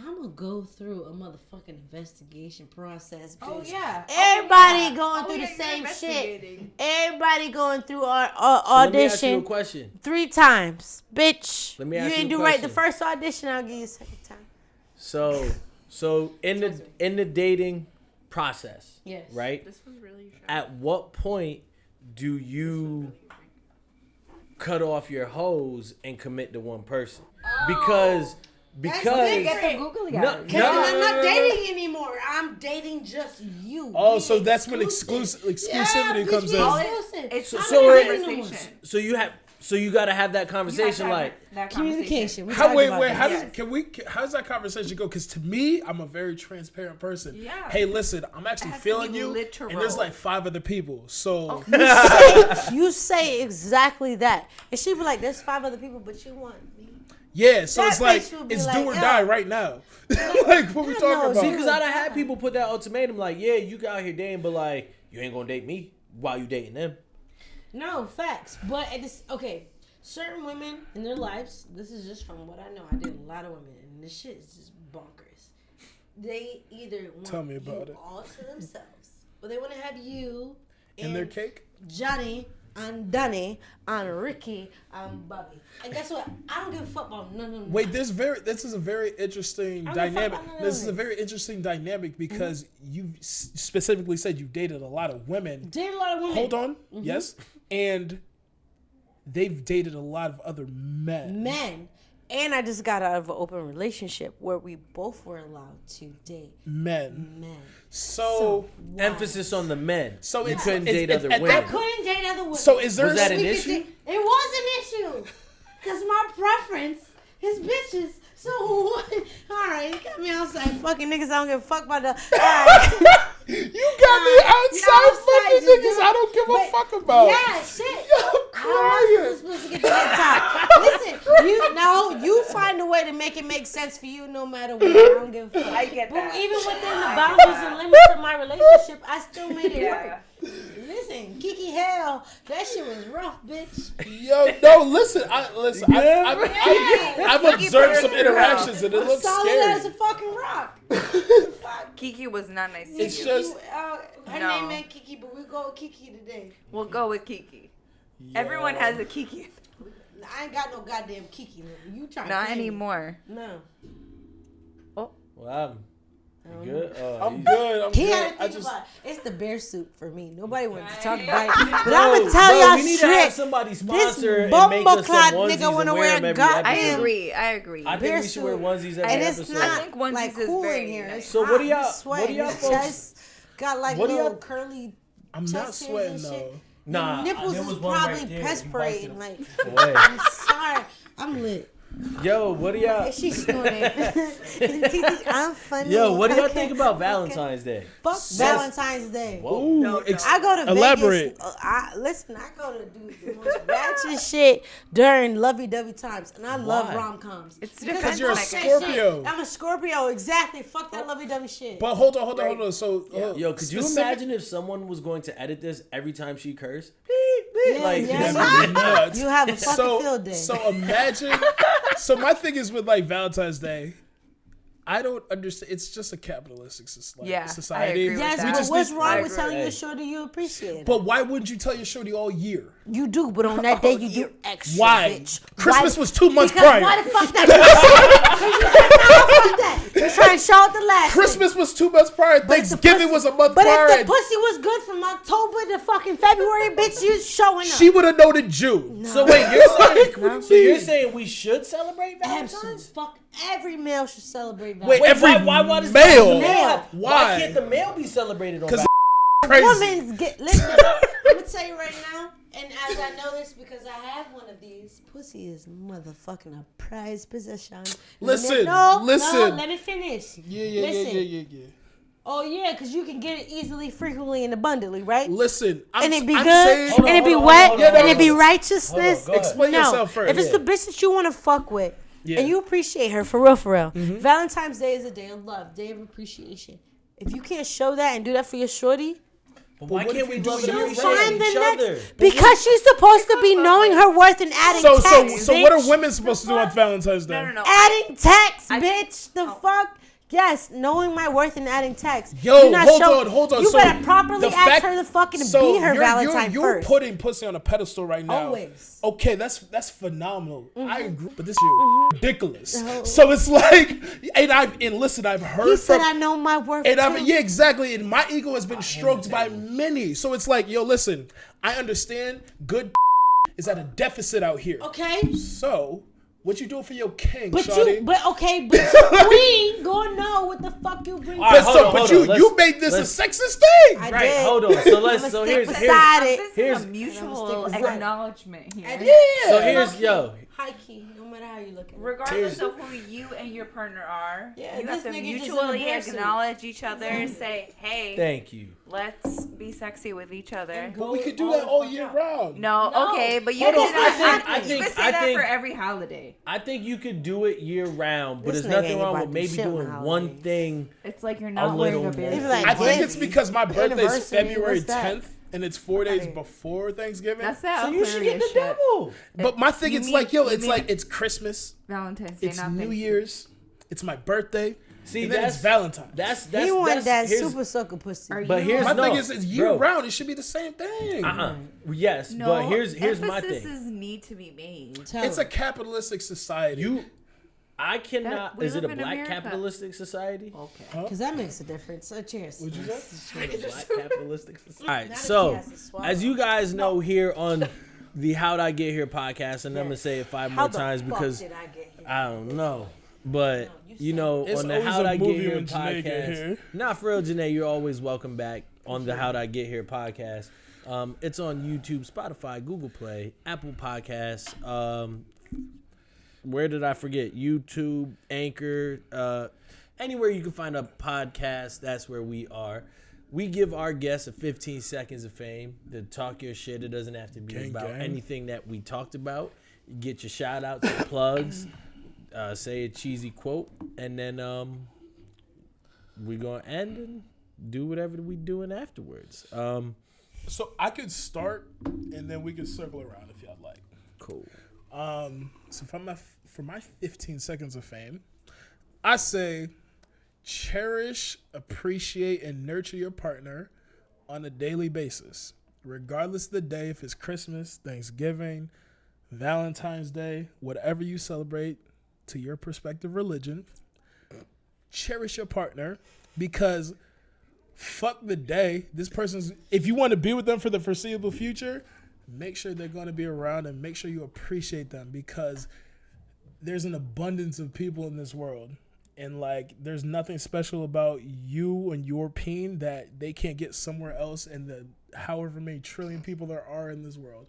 D: I'm gonna go through a motherfucking investigation process. Bitch.
A: Oh yeah.
D: Everybody going through the same shit. Everybody going through our audition. Let me ask you
E: a question.
D: 3 times, bitch.
E: Let me ask
D: you ain't
E: you a
D: do
E: question.
D: right the first audition. I'll give you a second time.
E: So in the dating process,
D: yes,
E: right?
A: This was really short.
E: At what point do you cut off your hoes and commit to one person? Because
A: get the googly eyes.
D: I'm not dating anymore. I'm dating just you.
C: Oh, so that's when exclusivity comes in.
E: So you got to have that conversation,
D: that communication.
C: How does that conversation go? Because to me, I'm a very transparent person.
A: Yeah.
C: Hey, listen, I'm actually feeling you,
A: literal.
C: and there's like 5 other people. So
D: you say exactly that, and she be like, "There's 5 other people, but you want me."
C: Yeah, so
D: that
C: it's like it's
D: like,
C: do or die right now. Like what we talking about?
E: See, because I done had people put that ultimatum like, yeah, you got out here dating, but like you ain't gonna date me while you dating them.
D: No, facts. But certain women in their lives, this is just from what I know. I did a lot of women, and this shit is just bonkers. They either want all to themselves, or they want to have you
C: in their cake.
D: Johnny on Dunny, on Ricky, on Bobby. And guess what? I don't give a fuck about none of them.
C: Wait, this is a very interesting dynamic. This is a very interesting dynamic because you specifically said you dated a lot of women. Hold on. Mm-hmm. Yes. And they've dated a lot of other men.
D: And I just got out of an open relationship where we both were allowed to date men.
C: So
E: emphasis on the men.
C: So
E: you couldn't date other women.
D: I couldn't date other women.
C: So is there
E: was that an issue?
D: It was an issue. Because my preference is bitches. So, all right, you got me outside fucking niggas. I don't give a fuck about the. All right.
C: You got me outside fucking niggas I don't give a fuck about.
D: Yeah, shit.
C: I'm crying.
D: How supposed to get to that top? Listen, you find a way to make it make sense for you no matter what. I don't give a fuck.
A: I get that.
D: But even within the boundaries and limits of my relationship, I still made it work. Listen, Kiki hell. That shit was rough, bitch.
C: Yo, no, listen. I've observed some interactions and it looks
D: Solid
C: scary.
D: as a fucking rock.
A: Kiki was not nice to
C: It's
A: you.
C: just
D: Her
A: No.
D: name ain't Kiki, but we go with Kiki today.
A: We'll go with Kiki. Everyone has a Kiki.
D: I ain't got no goddamn Kiki. You trying
A: Not
D: to claim me.
A: anymore.
D: No.
E: Well, you good?
C: I'm good.
D: He had
C: I
D: to think
C: just
D: about it. It's the bear soup for me. Nobody wanted to talk about it. But I'm
E: Bro,
D: going to tell y'all
E: we need to have
D: straight.
E: somebody
D: This
E: sponsor and make
D: bumble
E: us
D: clot
E: some onesies
D: nigga want to
E: and
D: wear
E: wear
D: a
E: them every
D: goddamn.
A: I
E: episode.
A: agree.
E: I think
D: Bear
E: we should wear
D: suit.
E: onesies every
D: And it's
E: episode.
A: I
D: not
A: think onesies
D: like
A: is
D: cool
A: very
D: in here.
A: nice.
D: It's
E: So
D: hot.
E: what do y'all-
D: It's sweating.
E: what do y'all
D: His
E: folks-
D: chest got like
E: what do y'all-
D: little curly
C: I'm
D: chest
C: not
D: hairs
C: sweating
D: and shit.
C: though.
E: Nah,
D: Your nipples
E: there
D: is
E: was one right
D: probably
E: there.
D: perspirating. Like,
E: Boy.
D: I'm sorry. I'm lit.
E: Yo, what do y'all?
D: She's snorting. I'm funny.
E: Yo, what do y'all
D: Okay.
E: think about Valentine's Day?
D: Fuck Valentine's Day.
E: Whoa.
C: Ooh,
D: I go to
C: elaborate.
D: Vegas. I go to do the most ratchet shit during lovey-dovey times, and I love
E: Why?
D: rom-coms.
A: It's
C: Because
A: defense
C: you're a
A: mechanism.
C: Scorpio.
D: I'm a Scorpio, exactly. Fuck that lovey-dovey shit.
C: But hold on. So,
E: Yo, could you
C: specific-
E: imagine if someone was going to edit this every time she cursed?
D: Yeah,
E: Like,
D: yeah.
C: That'd be nuts.
D: You have a fucking field day.
C: So imagine. So my thing is with like Valentine's Day, I don't understand. It's just a capitalistic society.
A: Yeah, I agree with
D: Yes,
A: that.
C: We
D: but
C: just
D: what's
C: need-
D: wrong
A: I
D: with
A: agree.
D: telling
E: Hey.
D: your shorty you appreciate it?
C: But why wouldn't you tell your shorty all year?
D: You do, but on that day you do extra,
C: Why?
D: bitch.
C: Christmas
D: Why?
C: was 2 months
D: Because
C: prior.
D: why the fuck that? Fuck that. You're trying to show out the last.
C: Christmas was 2 months prior.
D: But if the
C: Thanksgiving
D: pussy-
C: was a month
D: But
C: prior.
D: if the pussy was good from October to fucking February, bitch, you showing up.
C: She would have known in June.
E: So wait, you're saying we should celebrate
D: Absolutely.
E: Valentine's?
D: Fuck every male should celebrate
C: Wait,
D: Valentine's.
C: every
E: why does
C: male.
E: the male?
C: Why?
E: Why can't the male be celebrated on
C: 'Cause
E: Valentine's?
C: Crazy.
D: Women's get listen. I'm gonna tell you right now, and as I know this because I have one of these, pussy is motherfucking a prized possession.
C: Listen,
D: no,
C: listen.
D: let me finish.
C: Yeah.
D: Oh yeah, because you can get it easily, frequently, and abundantly, right?
C: Listen,
D: And it be
C: I'm
D: good,
C: saying-
E: Hold on,
D: and it be
E: hold on,
D: wet,
E: hold on,
D: and
C: hold
D: it be
C: on.
D: righteousness.
E: Hold on, go ahead.
C: Explain
D: No,
C: yourself first.
D: if it's the bitch that you want to fuck with,
C: Yeah.
D: and you appreciate her for real, Valentine's Day is a day of love, day of appreciation. If you can't show that and do that for your shorty,
E: But why
C: what
E: can't
C: if
E: we
C: you
E: do
C: do
E: it
C: it
E: every
C: in
E: day
D: find
E: with each
D: the
E: other?
D: next because she's supposed to be knowing her worth and adding
C: So
D: text.
C: so what are
D: bitch.
C: women supposed to do on Valentine's Day?
A: No.
D: Adding text,
A: I-
D: bitch. The fuck. Yes, knowing my worth and adding text.
C: Yo,
D: Do not
C: hold on.
D: You
C: So
D: better properly
C: the
D: ask
C: fact-
D: her to fucking
C: so
D: be her
C: you're-
D: Valentine
C: you're
D: first.
C: putting pussy on a pedestal right now.
D: Always.
C: Okay, that's phenomenal. I agree, but this is ridiculous.
D: No.
C: So it's like, listen, I've heard
D: He said
C: from.
D: I know my worth
C: And
D: too.
C: yeah, exactly. And my ego has been stroked by many. So it's like, yo, listen, I understand good is at a deficit out here.
D: Okay.
C: So, what you doing for your king,
D: But
C: shawty?
D: your queen gonna know what the fuck you bring.
E: All right, hold on,
C: but
E: hold on.
C: you made this a
E: let's-
C: sexist thing.
D: I
E: Right,
D: did.
E: hold on. So let's.
D: I'ma
E: So
D: stick
E: here's
D: beside it.
A: This
E: here's-
A: is a mutual
D: stick beside it.
A: acknowledgement here.
E: So here's yo.
D: High key, no matter how you look at it.
A: Regardless of who you and your partner are,
D: Yeah,
A: you
D: this
A: have to
D: nigga just in a
A: mutually
D: bear suit.
A: acknowledge each other and say, hey,
E: Thank you.
A: let's be sexy with each other.
C: But we could do that all year round.
A: No,
D: No.
A: okay, but you
D: Hold
A: can
D: on,
A: say
D: I
A: that.
E: think-
A: You can say
E: I
A: that
E: think-
A: for every holiday.
E: I think you could do it year round, but
D: This
E: there's
D: nigga
E: nothing
D: ain't
E: wrong
D: about
E: with
D: to
E: maybe
D: shit on
E: doing
D: holidays.
E: one thing.
A: It's like you're not
E: little
A: wearing a bear
E: more.
A: suit.
D: Like,
C: I think
D: Jay-Z.
C: it's because my birthday's
D: Anniversary,
C: February
D: what's that?
C: 10th, and it's 4 days
A: outta here.
C: before Thanksgiving.
A: That's that.
E: So you should get the
A: Aquarius shit.
E: double.
C: But my thing
A: You
C: is
A: mean-
C: like, yo,
A: you
C: it's
A: mean-
C: like it's Christmas,
A: Valentine's Day,
C: it's
A: not
C: New
A: Thanksgiving.
C: Year's, it's my birthday,
E: See,
C: and then
E: that's
C: it's Valentine's.
E: That's
D: He want that
E: here's-
D: super sucker pussy.
A: Are
E: But
A: you-
E: here's
C: my
E: no,
C: thing is, it's year
E: bro.
C: round. It should be the same thing.
E: Yes,
A: No,
E: but here's my thing.
A: emphasis need to be made.
D: Tell
C: It's
D: her.
C: a capitalistic society.
E: I cannot.
A: we
E: Is it a
A: live in
E: black
A: America.
E: capitalistic society?
A: Okay.
D: Because that makes a difference. So cheers.
C: Would you say?
E: Is it a black capitalistic society? All right,
D: Not if
E: so
D: he has to swallow.
E: as you guys know here on the How'd I Get Here podcast, and I'm gonna say it 5
D: How
E: more
D: the
E: times
D: fuck
E: because
D: did I get here?
E: I don't know. But you know,
C: It's
E: on the
C: always
E: How'd
C: a
E: I Get
C: movie
E: Here
C: when Janae get
E: podcast.
C: here.
E: Not for real, Janae. You're always welcome back on the How'd I Get Here podcast. It's on YouTube, Spotify, Google Play, Apple Podcasts. Where did I forget? YouTube, Anchor, anywhere you can find a podcast, that's where we are. We give our guests a 15 seconds of fame to talk your shit. It doesn't have to be
C: Gang,
E: about
C: gang.
E: anything that we talked about. You get your shout outs and plugs, say a cheesy quote, and then we're going to end and do whatever we doing afterwards.
C: So I could start, and then we could circle around if y'all like.
E: Cool.
C: So for my 15 seconds of fame, I say cherish, appreciate, and nurture your partner on a daily basis, regardless of the day, if it's Christmas, Thanksgiving, Valentine's Day, whatever you celebrate to your perspective religion. Cherish your partner, because fuck the day. This person's, if you want to be with them for the foreseeable future, make sure they're going to be around and make sure you appreciate them, because there's an abundance of people in this world. And like, there's nothing special about you and your peen that they can't get somewhere else, and the however many trillion people there are in this world.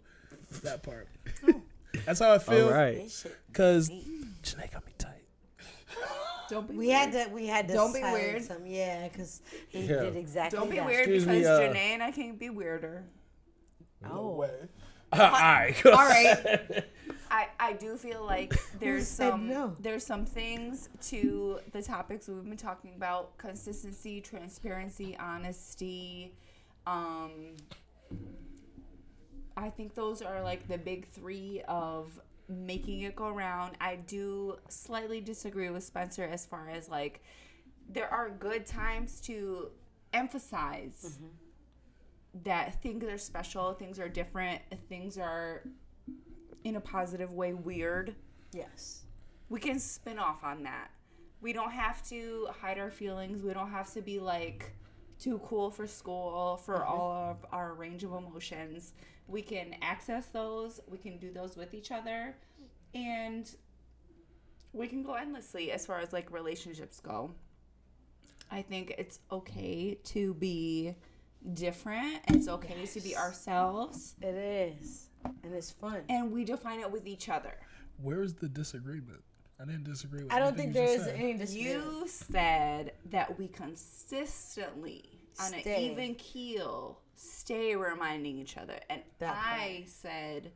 C: That part. That's how I feel.
E: All right.
C: Because Janae got me tight.
A: Don't be
D: We
A: weird.
D: had to
A: Don't be
D: silence
A: weird.
D: him. Yeah, because he
E: Yeah.
D: did exactly
A: Don't be
D: that.
A: weird
E: Excuse
A: because
E: me,
A: Janae and I can't be weirder.
C: No way.
E: All right.
A: All right. I do feel like there's
D: said no?
A: there's some things to the topics we've been talking about: consistency, transparency, honesty. I think those are like the big three of making it go around. I do slightly disagree with Spencer as far as like there are good times to emphasize that things are special, things are different, things are in a positive way weird.
D: Yes.
A: We can spin off on that. We don't have to hide our feelings. We don't have to be like too cool for school for all of our range of emotions. We can access those. We can do those with each other. And we can go endlessly as far as like relationships go. I think it's okay to be different. It's okay to be ourselves.
D: It is. And it's fun.
A: And we define it with each other.
C: Where's the disagreement? I didn't disagree with
D: I don't
C: anything
D: think there
C: you
D: is
C: just said.
D: any disagreement.
A: You said that we consistently, on an
D: Stay.
A: even keel, stay reminding each other. And
D: That
A: I said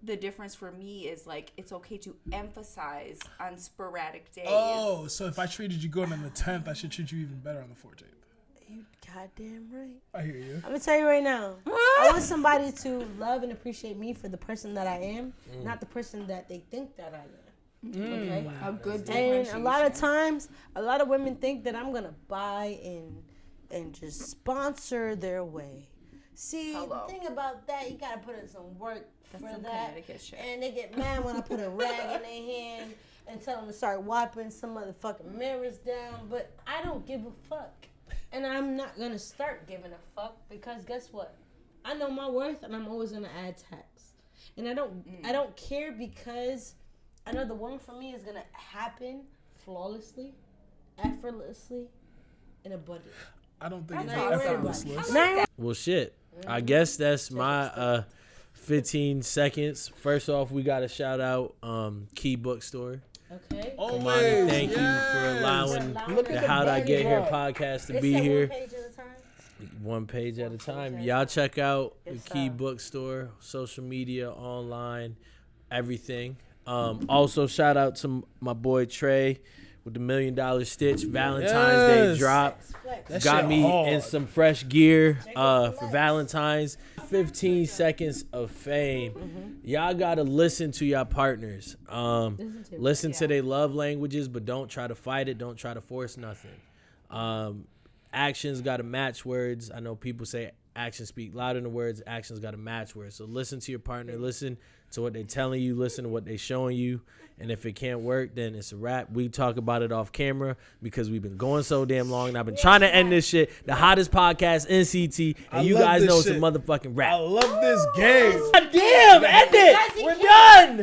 A: the difference for me is like it's okay to emphasize on sporadic days.
C: Oh, so if I treated you good on the 10th, I should treat you even better on the 14th.
D: You goddamn right.
C: I hear you.
D: I'm gonna tell you right now. I want somebody to love and appreciate me for the person that I am, not the person that they think that I am. Okay.
A: A good
D: And a lot of
A: differentiation.
D: times, a lot of women think that I'm gonna buy and just sponsor their way. See,
A: Hello.
D: the thing about that, you gotta put in some work
A: That's
D: for
A: some
D: that.
A: Connecticut shit.
D: And they get mad when I put a rag in their hand and tell them to start wiping some motherfucking mirrors down. But I don't give a fuck. And I'm not gonna start giving a fuck, because guess what? I know my worth, and I'm always gonna add tax. And I don't care, because I know the woman for me is gonna happen flawlessly, effortlessly, and abundantly.
C: I don't think it's
A: That's awesome.
C: effortless.
E: Well, shit. I guess that's my 15 seconds. First off, we got to shout out Key Bookstore.
D: Okay.
C: Always.
E: Imani, thank you for
C: yes.
E: allowing
D: Look
E: the
D: at the
E: How'd I Get Here
C: book.
E: podcast to
D: They
E: be
D: said
E: here.
D: One page at a time.
E: One page at a time.
D: at a
E: Y'all
D: time.
E: check out
D: Yes,
E: the Key
D: sir.
E: Bookstore, social media, online, everything. Also, shout out to my boy Trey with the $1 Million Stitch Valentine's Day
C: Yes.
E: drop.
D: Flex.
C: That
E: Got
C: shit
E: me
C: hard.
E: in some fresh gear for
D: flex.
E: Valentine's. 15 seconds of fame. Y'all gotta listen to your partners. Listen to their love languages, but don't try to fight it. Don't try to force nothing. Actions gotta match words. I know people say actions speak louder than words. Actions gotta match words. So listen to your partner. Listen to what they're telling you. Listen to what they're showing you. And if it can't work, then it's a wrap. We talk about it off camera because we've been going so damn long. And I've been trying to end this shit. The hottest podcast in CT. And
C: I
E: you
C: love
E: guys
C: this
E: know it's a
C: shit.
E: motherfucking
C: I
E: rap.
C: love this game.
E: God damn, end it. We're done.